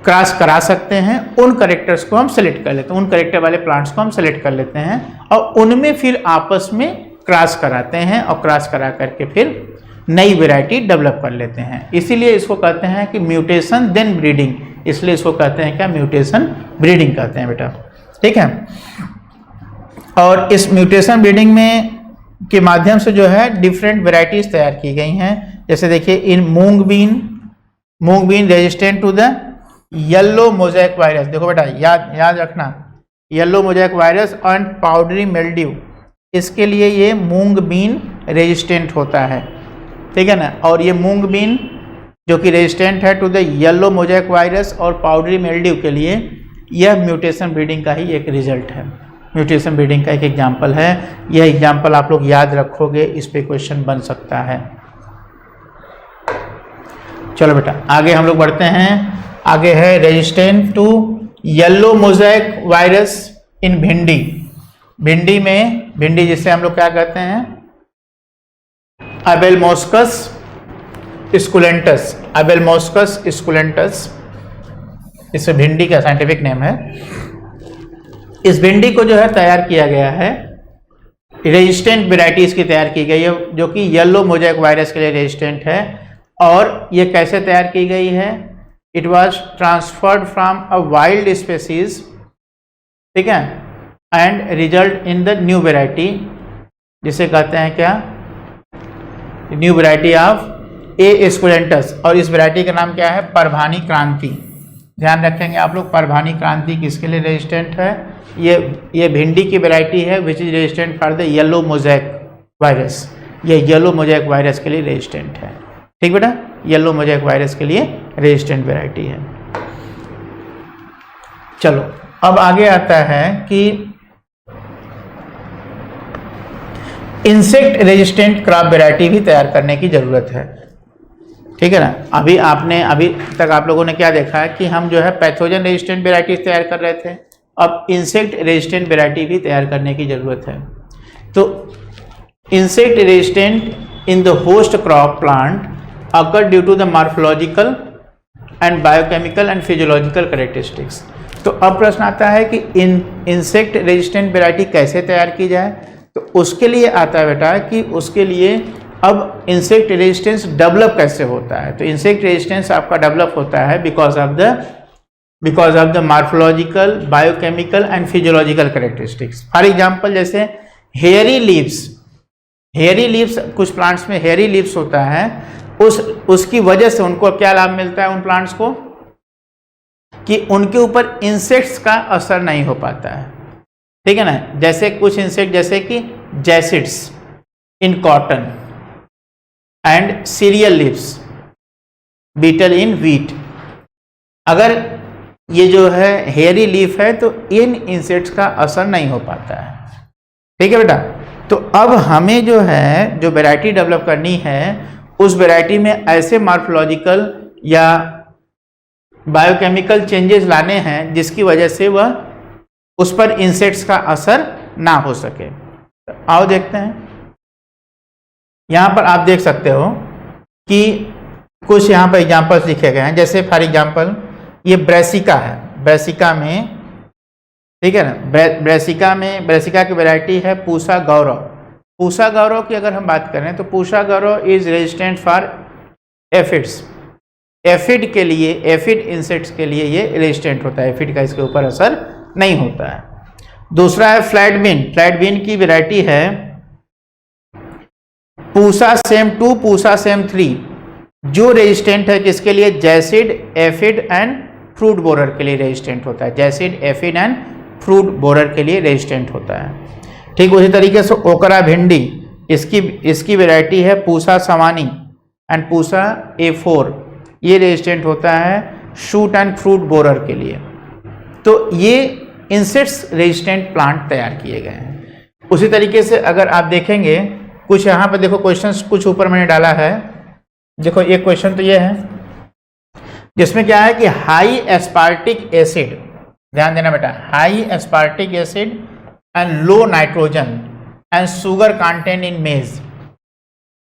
S1: क्रॉस करा सकते हैं, उन कैरेक्टर्स को हम सेलेक्ट कर लेते हैं, उन कैरेक्टर वाले प्लांट्स को हम सेलेक्ट कर लेते हैं और उनमें फिर आपस में क्रॉस कराते हैं और क्रॉस करा करके फिर नई वैरायटी डेवलप कर लेते हैं। इसीलिए इसको कहते हैं कि म्यूटेशन देन ब्रीडिंग, इसलिए इसको कहते हैं क्या, म्यूटेशन ब्रीडिंग कहते हैं बेटा। ठीक है, और इस म्यूटेशन ब्रीडिंग में के माध्यम से जो है डिफरेंट वैरायटीज तैयार की गई हैं। जैसे देखिए इन moong bean resistant to the yellow mosaic virus, देखो बेटा याद रखना, yellow mosaic virus and powdery mildew, इसके लिए ये मूंग बीन रेजिस्टेंट होता है। ठीक है ना, और ये मूंग बीन जो कि रेजिस्टेंट है to the yellow mosaic virus और पाउडरी मिल्ड्यू के लिए, यह म्यूटेशन ब्रीडिंग का ही एक रिजल्ट है, म्यूटेशन ब्रीडिंग का एक एग्जाम्पल है। यह एग्जाम्पल आप लोग याद रखोगे, इस पे क्वेश्चन बन सकता है। चलो बेटा आगे हम लोग बढ़ते हैं। आगे है resistant to yellow mosaic virus in bhindi. भिंडी जिसे हम लोग क्या कहते हैं, अबेलमोस्कस स्कुलेंटस, अबेलमोस्कस स्कुलेंटस, इसे भिंडी का साइंटिफिक नेम है। इस भिंडी को जो है तैयार किया गया है, रेजिस्टेंट वेराइटीज की तैयार की गई है जो कि येलो मोज़ेक वायरस के लिए रेजिस्टेंट है। और ये कैसे तैयार की गई है, it was transferred from a wild species, ठीक है, and result in the new variety, जिसे कहते हैं क्या, न्यू वेराइटी ऑफ ए स्कुलेंटस। और इस वेराइटी का नाम क्या है, परभानी क्रांति। ध्यान रखेंगे आप लोग, परभानी क्रांति किसके लिए रेजिस्टेंट है, ये भिंडी की वेराइटी है which is resistant for the yellow mosaic virus. ये येलो मोज़ेक वायरस के लिए रेजिस्टेंट है। ठीक बेटा, येलो मोज़ेक वायरस के लिए रेजिस्टेंट वेराइटी है। चलो अब आगे आता है कि इंसेक्ट रेजिस्टेंट क्रॉप वेराइटी भी तैयार करने की जरूरत है। ठीक है ना, अभी तक आप लोगों ने क्या देखा है कि हम जो है पैथोजन रेजिस्टेंट वेराइटीज तैयार कर रहे थे, अब इंसेक्ट रेजिस्टेंट वेराइटी भी तैयार करने की जरूरत है। तो insect resistant in the host crop plant occur due to the morphological and biochemical and physiological characteristics. तो अब प्रश्न आता है कि इंसेक्ट रेजिस्टेंट वेराइटी कैसे तैयार की जाए, तो उसके लिए आता है बेटा कि उसके लिए अब इंसेक्ट रेजिस्टेंस डेवलप कैसे होता है। तो इंसेक्ट रेजिस्टेंस आपका डेवलप होता है because of the morphological, biochemical and physiological characteristics. For example जैसे हेयरी लीव्स, हेयरी लीव्स, कुछ प्लांट्स में हेयरी लीव्स होता है, उसकी वजह से उनको क्या लाभ मिलता है उन प्लांट्स को, कि उनके ऊपर इंसेक्ट्स का असर नहीं हो पाता है, ठीक है ना। जैसे कुछ इंसेक्ट जैसे कि jassids in cotton and cereal leaves, beetle in wheat, अगर ये जो है हेयरी लीफ है तो इन इंसेक्ट्स का असर नहीं हो पाता है, ठीक है बेटा। तो अब हमें जो है जो वैरायटी डेवलप करनी है, उस वैरायटी में ऐसे मॉर्फोलॉजिकल या बायोकेमिकल चेंजेस लाने हैं जिसकी वजह से वह उस पर इंसेक्ट्स का असर ना हो सके। तो आओ देखते हैं। यहाँ पर आप देख सकते हो कि कुछ यहाँ पर एग्जाम्पल्स लिखे गए हैं। जैसे फॉर एग्जाम्पल ये ब्रेसिका है, ब्रेसिका में, ठीक है ना, ब्रेसिका की वैरायटी है पूसा गौरव। पूसा गौरव की अगर हम बात करें तो Pusa Gaurav is resistant for aphids, aphid के लिए, एफिड इंसेक्ट्स के लिए ये रेजिस्टेंट होता है, एफिड का इसके ऊपर असर नहीं होता है। दूसरा है फ्लैट बीन, फ्लैट बीन की वैरायटी है पूसा सेम 2, पूसा सेम 3, जो रेजिस्टेंट है किसके लिए, jassid, aphid and fruit borer के लिए रेजिस्टेंट होता है, jassid, aphid and fruit borer के लिए रेजिस्टेंट होता है। ठीक उसी तरीके से ओकरा भिंडी, इसकी वैरायटी है पूसा सवानी एंड पूसा A4, ये रेजिस्टेंट होता है शूट एंड फ्रूट बोरर के लिए। तो ये इंसेक्ट्स रेजिस्टेंट प्लांट तैयार किए गए हैं। उसी तरीके से अगर आप देखेंगे कुछ यहाँ पर देखो क्वेश्चंस कुछ ऊपर मैंने डाला है, देखो एक क्वेश्चन तो ये है जिसमें क्या है कि हाई एस्पार्टिक एसिड, ध्यान देना बेटा, high aspartic acid and low nitrogen and sugar content in मेज।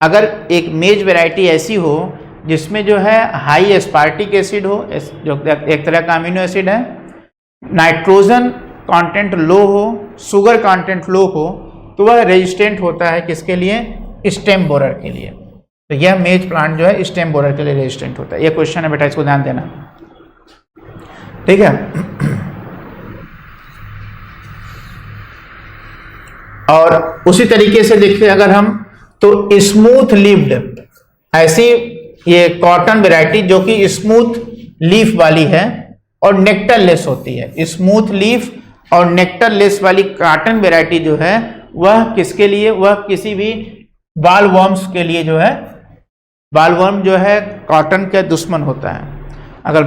S1: अगर एक मेज वैरायटी ऐसी हो जिसमें जो है हाई एस्पार्टिक एसिड हो, जो एक तरह का अमीनो एसिड है, नाइट्रोजन कंटेंट लो हो, शुगर कंटेंट लो हो, तो वह रेजिस्टेंट होता है किसके लिए, स्टेम बोरर के लिए। तो यह मेज प्लांट जो है स्टेम बोरर के लिए रेजिस्टेंट होता है। यह क्वेश्चन है बेटा, इसको ध्यान देना, ठीक है। और उसी तरीके से देखिए अगर हम तो स्मूथ लीव्ड, ऐसी ये कॉटन वैरायटी जो कि स्मूथ लीफ वाली है और नेक्टर लेस होती है, स्मूथ लीफ और नेक्टर लेस वाली कॉटन वैरायटी जो है वह किसके लिए, वह किसी भी बालवर्म्स के लिए जो है, बालवर्म जो है कॉटन का दुश्मन होता है। अगर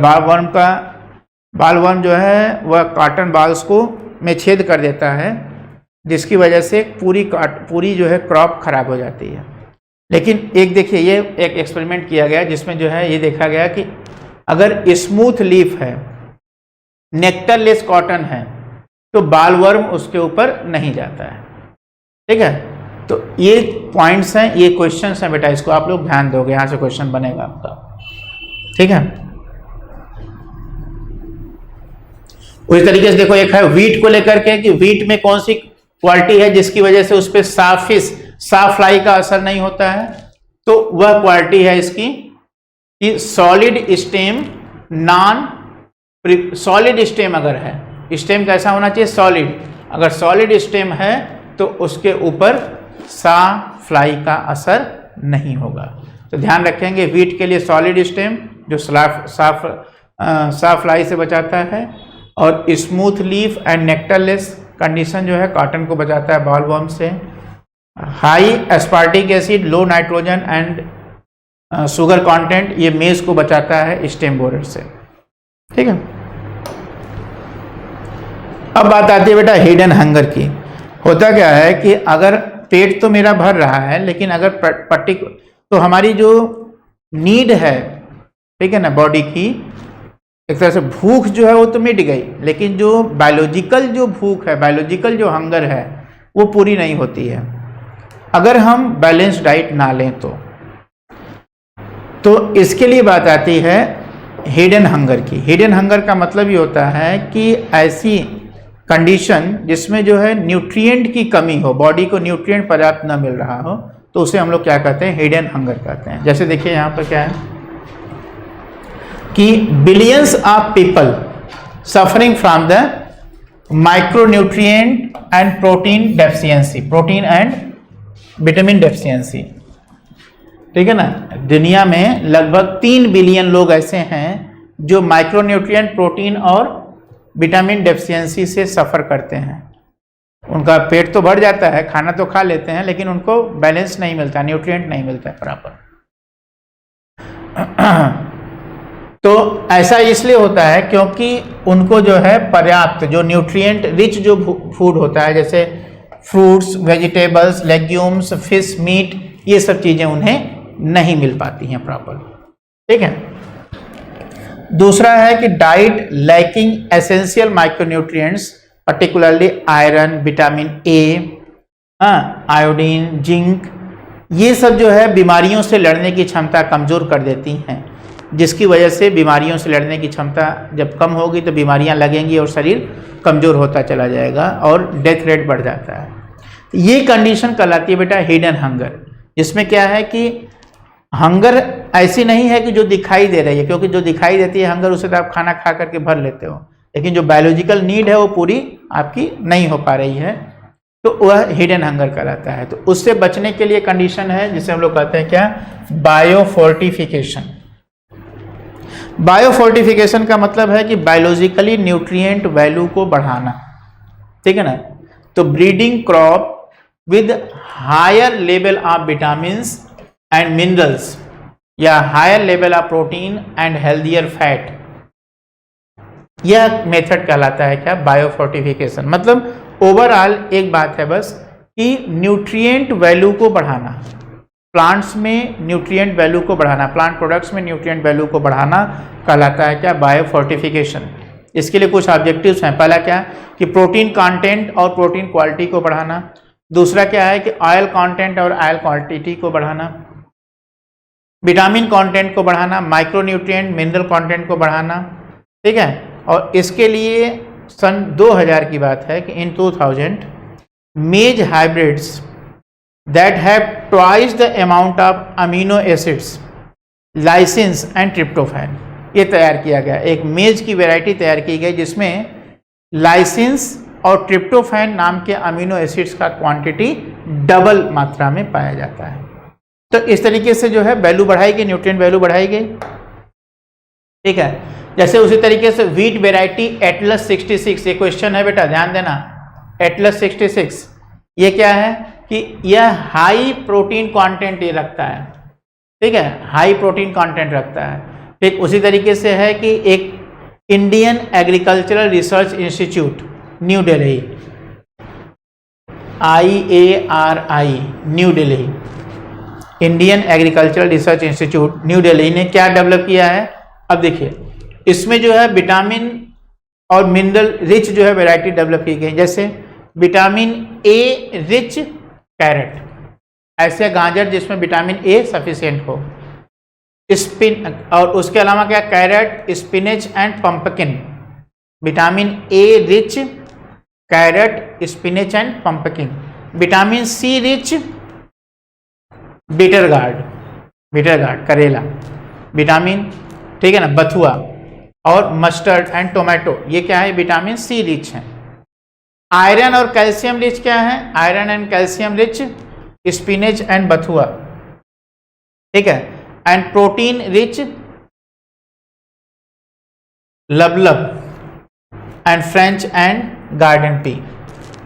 S1: बालवर्म जो है वह कॉटन बाल्स को में छेद कर देता है, जिसकी वजह से पूरी जो है क्रॉप खराब हो जाती है। लेकिन एक देखिए, ये एक एक्सपेरिमेंट किया गया जिसमें जो है ये देखा गया कि अगर स्मूथ लीफ है, नेक्टरलेस कॉटन है, तो बालवर्म उसके ऊपर नहीं जाता है, ठीक है। तो ये पॉइंट्स हैं, ये क्वेश्चंस हैं बेटा, इसको आप लोग ध्यान दोगे, यहां से क्वेश्चन बनेगा आपका, ठीक है। उसी तरीके से देखो एक है वीट को लेकर के कि वीट में कौन सी क्वालिटी है जिसकी वजह से उस पर साफ फ्लाई का असर नहीं होता है। तो वह क्वालिटी है इसकी कि सॉलिड स्टेम, सॉलिड स्टेम अगर है, स्टेम कैसा होना चाहिए, सॉलिड, अगर सॉलिड स्टेम है तो उसके ऊपर साफ फ्लाई का असर नहीं होगा। तो ध्यान रखेंगे वीट के लिए सॉलिड स्टेम जो साफ फ्लाई से बचाता है, और smooth leaf and nectarless condition जो है कॉटन को बचाता है बालवर्म से। High aspartic acid, low nitrogen and sugar content, ये मेज को बचाता है स्टेम बोरर से, ठीक है। अब बात आती है बेटा हिडन हंगर की। होता क्या है कि अगर पेट तो मेरा भर रहा है, लेकिन अगर तो हमारी जो नीड है, ठीक है ना, बॉडी की एक तरह से भूख जो है वो तो मिट गई, लेकिन जो बायोलॉजिकल जो भूख है, बायोलॉजिकल जो हंगर है वो पूरी नहीं होती है अगर हम बैलेंस डाइट ना लें तो इसके लिए बात आती है हिडन हंगर की। हिडन हंगर का मतलब ये होता है कि ऐसी कंडीशन जिसमें जो है न्यूट्रिएंट की कमी हो, बॉडी को न्यूट्रिएंट पर्याप्त न मिल रहा हो, तो उसे हम लोग क्या कहते हैं, हिडन हंगर कहते हैं। जैसे देखिए यहाँ पर क्या है कि billions of people suffering from the micronutrient and protein deficiency, protein and vitamin deficiency, ठीक है ना। दुनिया में लगभग 3 बिलियन लोग ऐसे हैं जो माइक्रोन्यूट्रिएंट, प्रोटीन और विटामिन डेफिशिएंसी से सफ़र करते हैं। उनका पेट तो भर जाता है, खाना तो खा लेते हैं, लेकिन उनको बैलेंस नहीं मिलता, न्यूट्रिएंट नहीं मिलता है प्रॉपर। तो ऐसा इसलिए होता है क्योंकि उनको जो है पर्याप्त जो न्यूट्रिएंट रिच जो फूड होता है, जैसे fruits, vegetables, legumes, fish, meat, ये सब चीज़ें उन्हें नहीं मिल पाती हैं प्रॉपर, ठीक है। दूसरा है कि diet lacking essential micronutrients particularly iron, vitamin A, iodine, zinc, ये सब जो है बीमारियों से लड़ने की क्षमता कमज़ोर कर देती हैं, जिसकी वजह से बीमारियों से लड़ने की क्षमता जब कम होगी तो बीमारियां लगेंगी और शरीर कमज़ोर होता चला जाएगा और डेथ रेट बढ़ जाता है। ये कंडीशन कहलाती है बेटा हिडन हंगर, जिसमें क्या है कि हंगर ऐसी नहीं है कि जो दिखाई दे रही है, क्योंकि जो दिखाई देती है हंगर उसे तो आप खाना खा करके भर लेते हो, लेकिन जो बायोलॉजिकल नीड है वो पूरी आपकी नहीं हो पा रही है, तो वह हिडन हंगर कहलाता है। तो उससे बचने के लिए कंडीशन है जिसे हम लोग कहते हैं क्या, बायोफोर्टिफिकेशन। बायोफोर्टिफिकेशन का मतलब है कि बायोलॉजिकली न्यूट्रिएंट वैल्यू को बढ़ाना, ठीक है ना। तो breeding crop with higher level of vitamins and minerals या higher level of protein and healthier fat, यह मेथड कहलाता है क्या, बायोफोर्टिफिकेशन। मतलब ओवरऑल एक बात है बस कि न्यूट्रिएंट वैल्यू को बढ़ाना, प्लांट्स में न्यूट्रिएंट वैल्यू को बढ़ाना, प्लांट प्रोडक्ट्स में न्यूट्रिएंट वैल्यू को बढ़ाना कहलाता है क्या, बायोफोर्टिफिकेशन। इसके लिए कुछ ऑब्जेक्टिव्स हैं। पहला क्या कि प्रोटीन कंटेंट और प्रोटीन क्वालिटी को बढ़ाना। दूसरा क्या है कि ऑयल कंटेंट और ऑयल क्वांटिटी को बढ़ाना, विटामिन कंटेंट को बढ़ाना, माइक्रोन्यूट्रिएंट मिनरल कंटेंट को बढ़ाना, ठीक है। और इसके लिए सन 2000 की बात है कि इन 2000 मेज hybrids that have twice the amount of amino acids, lysins and tryptophan, ये तैयार किया गया। एक मेज की वैरायटी तैयार की गई जिसमें लाइसिन्स और ट्रिप्टोफैन नाम के अमीनो एसिड्स का क्वांटिटी डबल मात्रा में पाया जाता है। तो इस तरीके से जो है वैल्यू बढ़ाई गई, न्यूट्रिएंट वैल्यू बढ़ाई गई, ठीक है। जैसे उसी तरीके से व्हीट वैरायटी एटलस 66, ये क्वेश्चन है बेटा, ध्यान देना। एटलस 66 ये क्या है कि यह हाई प्रोटीन कंटेंट ये रखता है, ठीक है, हाई प्रोटीन कंटेंट रखता है। ठीक उसी तरीके से है कि एक Indian agricultural research institute new Delhi, IARI new Delhi, Indian agricultural research institute new Delhi ने क्या डेवलप किया है, अब देखिए इसमें जो है विटामिन और मिनरल रिच जो है वैरायटी डेवलप की गई। जैसे विटामिन ए रिच कैरेट, ऐसे गाजर जिसमें विटामिन ए सफिशिएंट हो, स्पिन, और उसके अलावा क्या, carrot, spinach and pumpkin, vitamin A rich carrot, spinach and pumpkin. Vitamin C rich bitter gourd करेला, विटामिन, ठीक है ना, बथुआ और मस्टर्ड एंड टोमेटो, ये क्या है, विटामिन सी रिच है। आयरन और कैल्शियम रिच क्या है, iron and calcium rich spinach and बथुआ, ठीक है। And protein rich lablab and French and garden pea,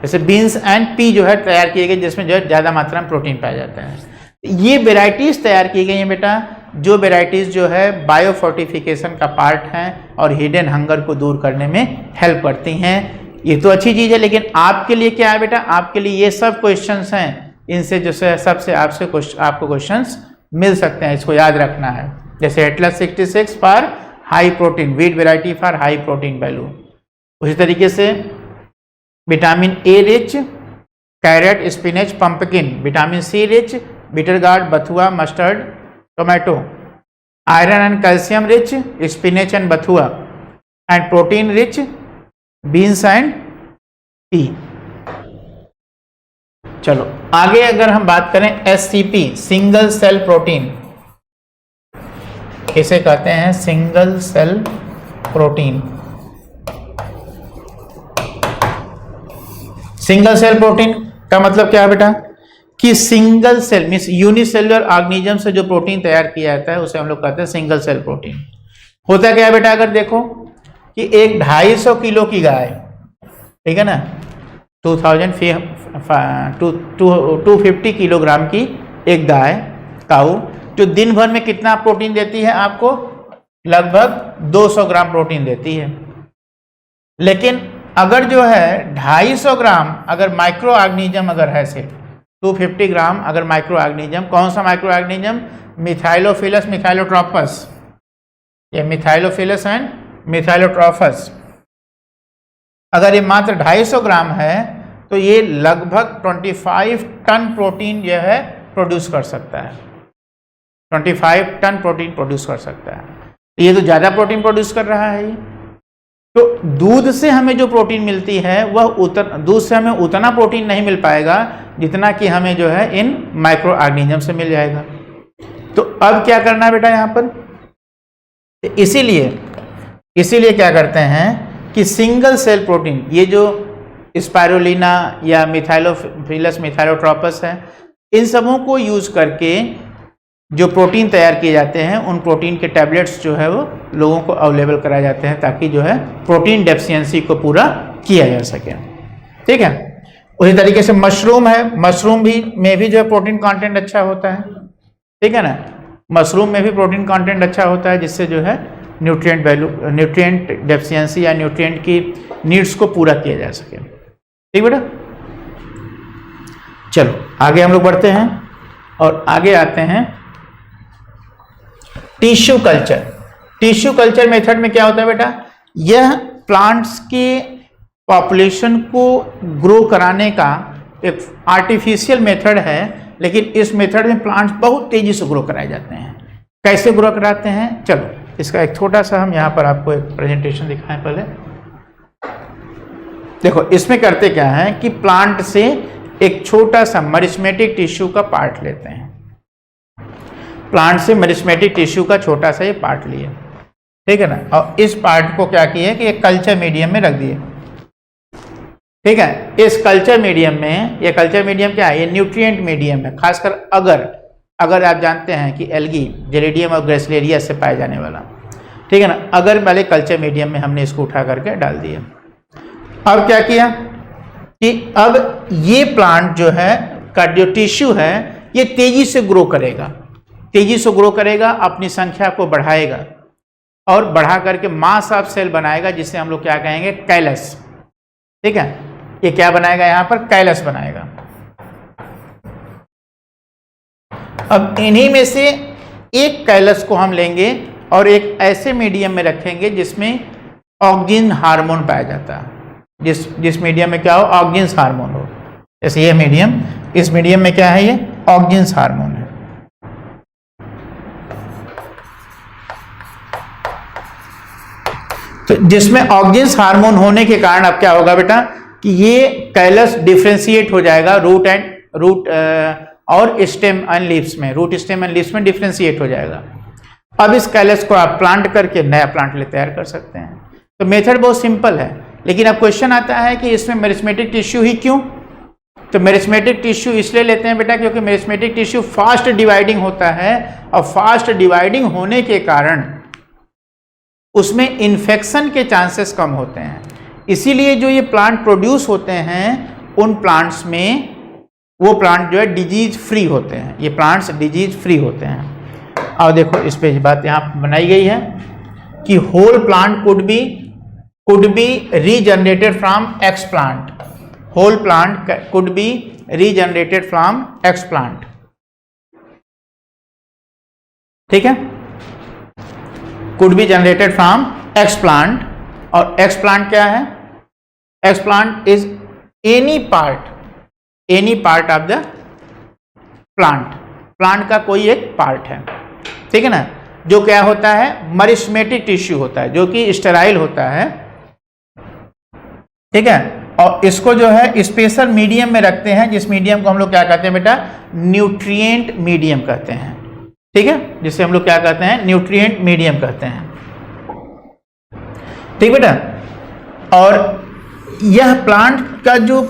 S1: जैसे बीन्स एंड पी जो है तैयार किए गए जिसमें जो है ज़्यादा मात्रा में प्रोटीन पाया जाता है। ये वेराइटीज़ तैयार की गई हैं बेटा, जो वेराइटीज़ जो है बायोफोर्टिफिकेशन का पार्ट हैं और हिडन हंगर को दूर करने में हेल्प करती हैं। ये तो अच्छी चीज़ है, लेकिन आपके लिए क्या है बेटा, आपके लिए ये सब क्वेश्चंस हैं, इनसे जो है सबसे आपको क्वेश्चंस मिल सकते हैं, इसको याद रखना है। जैसे Atlas 66 for high protein, wheat variety for high protein value. उसी तरीके से vitamin A rich carrot, spinach, pumpkin, vitamin C rich bitter gourd, bathua, mustard, tomato, iron and calcium rich spinach and bathua, and protein rich beans and pea. चलो आगे अगर हम बात करें SCP, single cell protein, इसे कहते हैं single cell protein. Single cell protein का मतलब क्या है बेटा कि single cell means unicellular organism से जो प्रोटीन तैयार किया जाता है उसे हम लोग कहते हैं सिंगल सेल प्रोटीन। होता क्या है बेटा, अगर देखो कि एक 250 किलो की गाय, ठीक है ना, 250 किलोग्राम की एक गाय काऊ जो दिन भर में कितना प्रोटीन देती है आपको, लगभग 200 ग्राम प्रोटीन देती है। लेकिन अगर जो है 250 ग्राम अगर माइक्रो ऑर्गेनिज्म अगर है सिर्फ 250 ग्राम अगर माइक्रो ऑर्गेनिज्म, कौन सा माइक्रो ऑर्गेनिज्म, मिथाइलोफिलस मिथाइलोट्रोपस, ये मिथाइलोफिलस एंड मिथाइलोट्रोपस, अगर ये मात्र 250 ग्राम है तो ये लगभग 25 टन प्रोटीन जो है प्रोड्यूस कर सकता है, 25 टन प्रोटीन प्रोड्यूस कर सकता है। ये तो ज़्यादा प्रोटीन प्रोड्यूस कर रहा है ये। तो दूध से हमें जो प्रोटीन मिलती है वह दूध से हमें उतना प्रोटीन नहीं मिल पाएगा जितना कि हमें जो है इन माइक्रो ऑर्गेनिज्म से मिल जाएगा। तो अब क्या करना है बेटा यहाँ पर, इसीलिए क्या करते हैं कि सिंगल सेल प्रोटीन, ये जो स्पाइरुलिना या मिथाइलोफिलस मिथाइलोट्रोपस है, इन सबों को यूज करके जो प्रोटीन तैयार किए जाते हैं उन प्रोटीन के टैबलेट्स जो है वो लोगों को अवेलेबल कराए जाते हैं ताकि जो है प्रोटीन डेफिशिएंसी को पूरा किया जा सके। ठीक है, उसी तरीके से मशरूम है, मशरूम में भी जो है प्रोटीन कंटेंट अच्छा होता है। ठीक है ना, मशरूम में भी प्रोटीन कंटेंट अच्छा होता है जिससे जो है न्यूट्रिएंट डेफिशिएंसी या न्यूट्रिएंट की नीड्स को पूरा किया जा सके। ठीक बेटा, चलो आगे हम लोग बढ़ते हैं और आगे आते हैं tissue culture. Tissue culture method में क्या होता है बेटा, यह प्लांट्स के पॉपुलेशन को ग्रो कराने का एक आर्टिफिशियल मेथड है, लेकिन इस मेथड में प्लांट्स बहुत तेजी से ग्रो कराए जाते हैं। कैसे ग्रो कराते हैं, चलो इसका एक छोटा सा हम यहाँ पर आपको एक प्रेजेंटेशन दिखाएं। पहले देखो इसमें करते क्या है कि प्लांट से एक छोटा सा मरिस्मेटिक टिश्यू का पार्ट लेते हैं, प्लांट से मरिस्मेटिक टिश्यू का छोटा सा ये पार्ट लिए, ठीक है ना, और इस पार्ट को क्या किए कि एक कल्चर मीडियम में रख दिए। ठीक है, इस कल्चर मीडियम में, ये कल्चर मीडियम क्या है, ये न्यूट्रिएंट मीडियम है, खासकर अगर आप जानते हैं कि एल्गी जेरेडियम और ग्रेसिलेरिया से पाए जाने वाला, ठीक है ना, अगर वाले कल्चर मीडियम में हमने इसको उठा करके डाल दिया। अब क्या किया कि अब ये प्लांट जो है का जो टिश्यू है ये तेजी से ग्रो करेगा, तेजी से ग्रो करेगा, अपनी संख्या को बढ़ाएगा और बढ़ा करके मास ऑफ सेल बनाएगा जिसे हम लोग क्या कहेंगे, कैलस। ठीक है, ये क्या बनाएगा, यहाँ पर कैलस बनाएगा। अब इन्हीं में से एक कैलस को हम लेंगे और एक ऐसे मीडियम में रखेंगे जिसमें ऑक्जिन हार्मोन पाया जाता है, जिस मीडियम में क्या हो, ऑक्जिन हार्मोन हो। जैसे ये मीडियम, इस मीडियम में क्या है, ये ऑक्जिन हार्मोन है। तो जिसमें ऑक्जिन हार्मोन होने के कारण अब क्या होगा बेटा कि ये कैलस डिफ्रेंशिएट हो जाएगा रूट और स्टेम एंड लीव्स में, रूट स्टेम एंड लीव्स में डिफ्रेंशिएट हो जाएगा। अब इस कैलस को आप प्लांट करके नया प्लांट ले तैयार कर सकते हैं। तो मेथड बहुत सिंपल है, लेकिन अब क्वेश्चन आता है कि इसमें मेरिस्मेटिक टिश्यू ही क्यों। तो मेरिस्मेटिक टिश्यू इसलिए लेते हैं बेटा क्योंकि मेरिस्मेटिक टिश्यू फास्ट डिवाइडिंग होता है और फास्ट डिवाइडिंग होने के कारण उसमें इन्फेक्शन के चांसेस कम होते हैं। इसीलिए जो ये प्लांट प्रोड्यूस होते हैं उन प्लांट्स में वो प्लांट जो है डिजीज फ्री होते हैं, ये प्लांट्स डिजीज फ्री होते हैं। और देखो इस पे बात यहाँ बनाई गई है कि whole plant could be regenerated from explant, whole plant could be regenerated from explant. ठीक है, could be generated from explant, और एक्स प्लांट क्या है, explant is any part of the plant का कोई एक part है। ठीक है ना, जो क्या होता है, मरिस्मेटिक टिश्यू होता है जो कि स्टेराइल होता है। ठीक है, और इसको जो है स्पेशल मीडियम में रखते हैं, जिस मीडियम को हम लोग क्या कहते हैं बेटा, न्यूट्रिएंट मीडियम कहते हैं। ठीक है, जिसे हम लोग क्या कहते हैं, न्यूट्रिएंट मीडियम कहते हैं। ठीक बेटा, और यह प्लांट का जो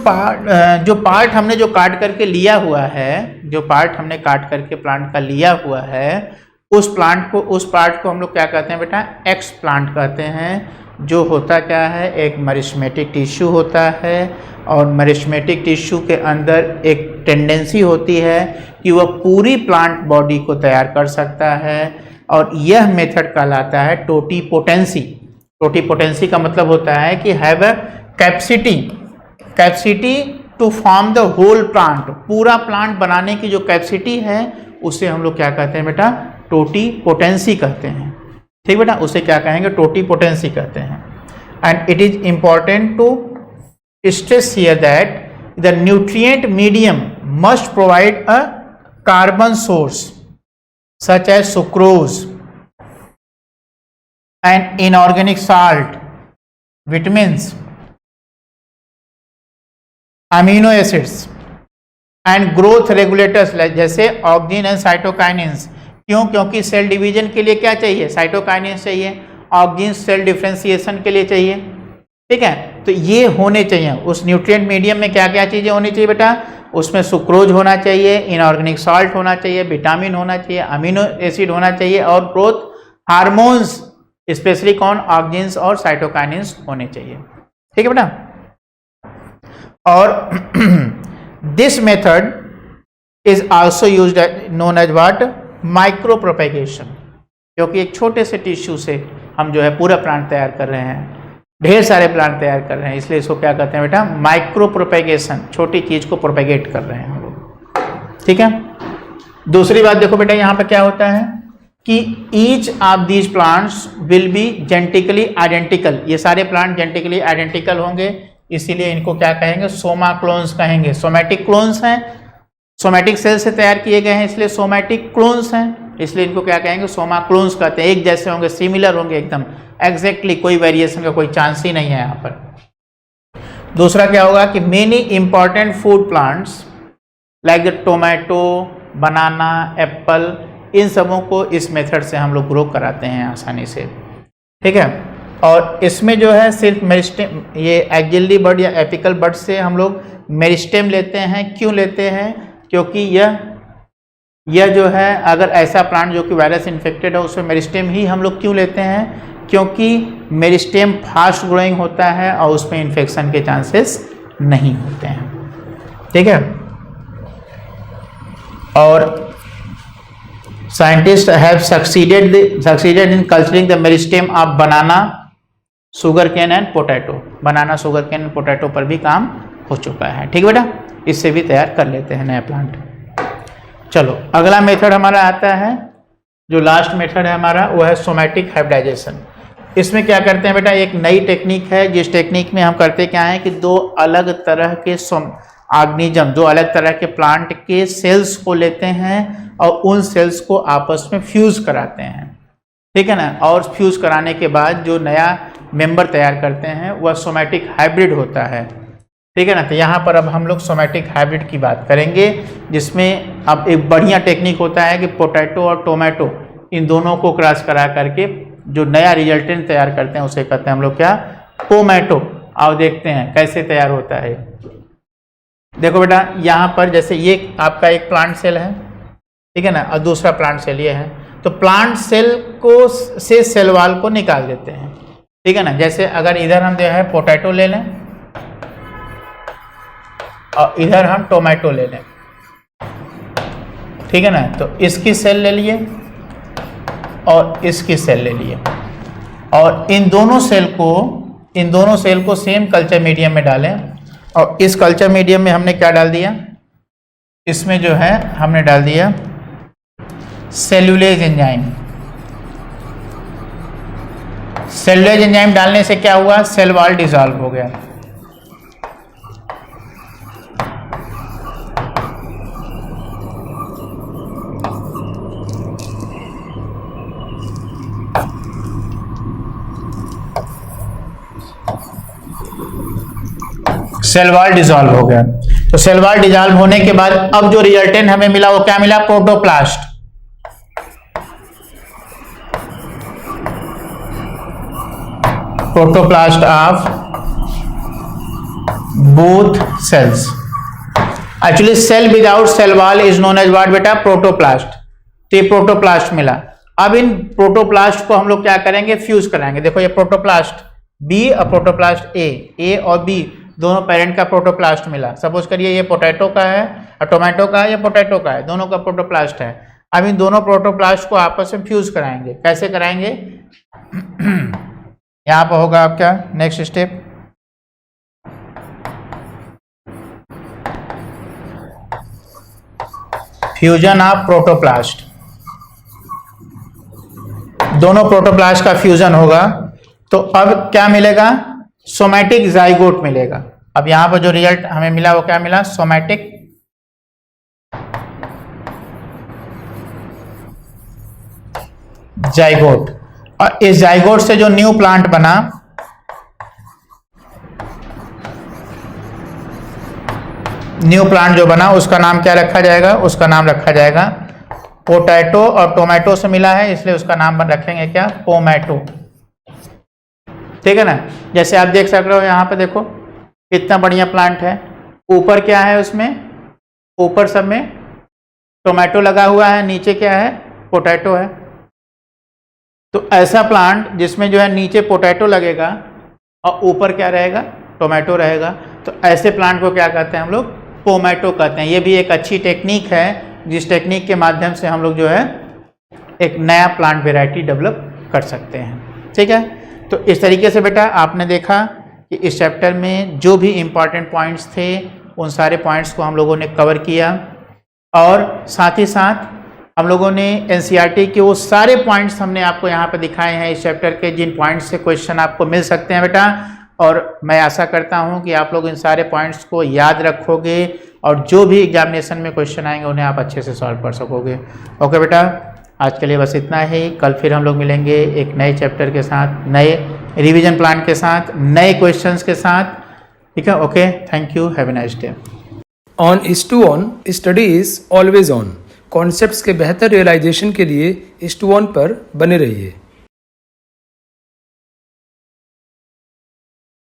S1: पार्ट हमने जो काट करके लिया हुआ है, जो पार्ट हमने काट करके प्लांट का लिया हुआ है, उस पार्ट को हम लोग क्या कहते हैं बेटा, एक्स प्लांट कहते हैं। जो होता क्या है, एक मेरिस्टेमेटिक टिश्यू होता है, और मेरिस्टेमेटिक टिश्यू के अंदर एक टेंडेंसी होती है कि वह पूरी प्लांट बॉडी को तैयार कर सकता है, और यह मेथड कहलाता है टोटीपोटेंसी। टोटीपोटेंसी का मतलब होता है कि have a capacity to form the whole plant. पूरा प्लांट बनाने की जो कैपेसिटी है उसे हम लोग क्या कहते हैं बेटा, टोटीपोटेंसी कहते हैं। ठीक बेटा, उसे क्या कहेंगे, टोटीपोटेंसी कहते हैं। And it is important to stress here that the nutrient medium must provide a carbon source such as sucrose and inorganic salt, vitamins, amino acids and growth regulators जैसे ऑक्सिन एंड साइटोकाइनिन्स। क्यों? क्योंकि cell division के लिए क्या चाहिए, cytokinins चाहिए, auxin cell differentiation के लिए चाहिए। ठीक है, तो ये होने चाहिए। उस न्यूट्रिएंट मीडियम में क्या क्या चीज़ें होनी चाहिए बेटा, उसमें सुक्रोज होना चाहिए, इनऑर्गेनिक सॉल्ट होना चाहिए, विटामिन होना चाहिए, अमीनो एसिड होना चाहिए, और ग्रोथ हार्मोन्स स्पेशली कौन, ऑक्सिन्स और साइटोकाइनिन्स होने चाहिए। ठीक है बेटा, और this method is also used known as what, micropropagation. क्योंकि एक छोटे से टिश्यू से हम जो है पूरा प्लांट तैयार कर रहे हैं, ढेर सारे प्लांट तैयार कर रहे हैं, इसलिए इसको क्या कहते हैं बेटा, माइक्रो प्रोपेगेशन। छोटी चीज को प्रोपेगेट कर रहे हैं हम लोग। ठीक है, दूसरी बात देखो बेटा, यहाँ पे क्या होता है कि each of these plants will be genetically identical. ये सारे प्लांट जेनेटिकली आइडेंटिकल होंगे, इसीलिए इनको क्या कहेंगे, सोमा क्लोन्स कहेंगे। सोमैटिक क्लोन्स हैं, सोमैटिक सेल से तैयार किए गए हैं, इसलिए सोमैटिक क्लोन्स हैं, इसलिए इनको क्या कहेंगे, सोमा क्लोन्स कहते हैं। एक जैसे होंगे, सिमिलर होंगे एकदम, एग्जैक्टली कोई वेरिएशन का कोई चांस ही नहीं है यहाँ पर। दूसरा क्या होगा कि many important food plants like the tomato, banana, apple, इन सबों को इस मेथड से हम लोग ग्रो कराते हैं आसानी से। ठीक है, और इसमें जो है सिर्फ मेरिस्टेम, ये एक्जिलरी बड या एपिकल बड से हम लोग मेरिस्टेम लेते हैं। क्यों लेते हैं? क्योंकि यह जो है, अगर ऐसा प्लांट जो कि वायरस इन्फेक्टेड है उसमें मेरिस्टेम ही हम लोग क्यों लेते हैं? क्योंकि मेरिस्टेम फास्ट ग्रोइंग होता है और उसमें इन्फेक्शन के चांसेस नहीं होते हैं। ठीक है, और scientist have succeeded in culturing the meristem of banana, sugar cane and potato. Banana, sugar cane and potato पर भी काम हो चुका है। ठीक बेटा, इससे भी तैयार कर लेते हैं नया प्लांट। चलो अगला मेथड हमारा आता है, जो लास्ट मेथड है हमारा, वो है सोमैटिक हाइब्रिडाइजेशन। इसमें क्या करते हैं बेटा, एक नई टेक्निक है, जिस टेक्निक में हम करते क्या है कि दो अलग तरह के ऑर्गेनिज्म, दो अलग तरह के प्लांट के सेल्स को लेते हैं और उन सेल्स को आपस में फ्यूज कराते हैं। ठीक है ना, और फ्यूज कराने के बाद जो नया मेंबर तैयार करते हैं वह सोमैटिक हाइब्रिड होता है। ठीक है ना, तो यहाँ पर अब हम लोग सोमैटिक हाइब्रिड की बात करेंगे, जिसमें अब एक बढ़िया टेक्निक होता है कि पोटैटो और टोमेटो, इन दोनों को क्रॉस करा करके जो नया रिजल्टेंट तैयार करते हैं उसे कहते हैं हम लोग क्या, पोमैटो। आओ देखते हैं कैसे तैयार होता है। देखो बेटा, यहाँ पर जैसे ये आपका एक प्लांट सेल है, ठीक है ना, और दूसरा प्लांट सेल ये है, तो प्लांट सेल को से सेल वॉल को निकाल देते हैं। ठीक है ना, जैसे अगर इधर हम जो है पोटैटो ले लें और इधर हम टोमेटो ले लें, ठीक है ना, तो इसकी सेल ले लिए और इसकी सेल ले लिए, और इन दोनों सेल को सेम कल्चर मीडियम में डालें, और इस कल्चर मीडियम में हमने क्या डाल दिया, इसमें जो है हमने डाल दिया सेल्यूलेज एंजाइम। सेल्यूलेज एंजाइम डालने से क्या हुआ, सेल वॉल डिसॉल्व हो गया। सेल वॉल डिसॉल्व हो गया। तो सेल वॉल डिसॉल्व होने के बाद अब जो रिजल्टेंट हमें मिला वो क्या मिला, protoplast. Protoplast of both cells. Actually cell without cell wall is known as what बेटा, प्रोटोप्लास्ट. तो ये प्रोटोप्लास्ट मिला. अब इन प्रोटोप्लास्ट को हम लोग क्या करेंगे, फ्यूज कराएंगे. देखो ये प्रोटोप्लास्ट बी और प्रोटोप्लास्ट ए और बी दोनों पेरेंट का प्रोटोप्लास्ट मिला. सपोज करिए ये पोटैटो का है और टोमेटो का है, या पोटैटो का है, दोनों का प्रोटोप्लास्ट है. अब इन दोनों प्रोटोप्लास्ट को आपस में फ्यूज कराएंगे. कैसे कराएंगे, यहां पर होगा आपका next step, fusion of protoplast. दोनों प्रोटोप्लास्ट का फ्यूजन होगा तो अब क्या मिलेगा, सोमैटिक जाइगोट मिलेगा. अब यहां पर जो रिजल्ट हमें मिला वो क्या मिला, सोमैटिक जाइगोट. और इस जाइगोट से जो न्यू प्लांट बना, न्यू प्लांट जो बना उसका नाम क्या रखा जाएगा, उसका नाम रखा जाएगा पोटैटो. और टोमेटो से मिला है इसलिए उसका नाम रखेंगे क्या, पोमैटो. ठीक है ना. जैसे आप देख सक रहे हो यहाँ पे देखो कितना बढ़िया प्लांट है. ऊपर क्या है, उसमें ऊपर सब में टोमेटो लगा हुआ है, नीचे क्या है, पोटैटो है. तो ऐसा प्लांट जिसमें जो है नीचे पोटैटो लगेगा और ऊपर क्या रहेगा, टोमेटो रहेगा, तो ऐसे प्लांट को क्या कहते हैं हम लोग, पोमैटो कहते हैं. ये भी एक अच्छी टेक्निक है जिस टेक्निक के माध्यम से हम लोग जो है एक नया प्लांट वेराइटी डेवलप कर सकते हैं. ठीक है. तो इस तरीके से बेटा आपने देखा कि इस चैप्टर में जो भी इम्पॉर्टेंट पॉइंट्स थे उन सारे पॉइंट्स को हम लोगों ने कवर किया. और साथ ही साथ हम लोगों ने एनसीईआरटी के वो सारे पॉइंट्स हमने आपको यहाँ पे दिखाए हैं इस चैप्टर के, जिन पॉइंट्स से क्वेश्चन आपको मिल सकते हैं बेटा. और मैं आशा करता हूँ कि आप लोग इन सारे पॉइंट्स को याद रखोगे और जो भी एग्जामिनेशन में क्वेश्चन आएंगे उन्हें आप अच्छे से सॉल्व कर सकोगे. ओके बेटा, आज के लिए बस इतना ही. कल फिर हम लोग मिलेंगे एक नए चैप्टर के साथ, नए रिवीजन प्लान के साथ, नए क्वेश्चंस के साथ. ठीक है. Okay, thank you, have a nice day.
S2: On IS2ON study is always on. Concepts के बेहतर रियलाइजेशन के लिए IS2ON पर बने रहिए.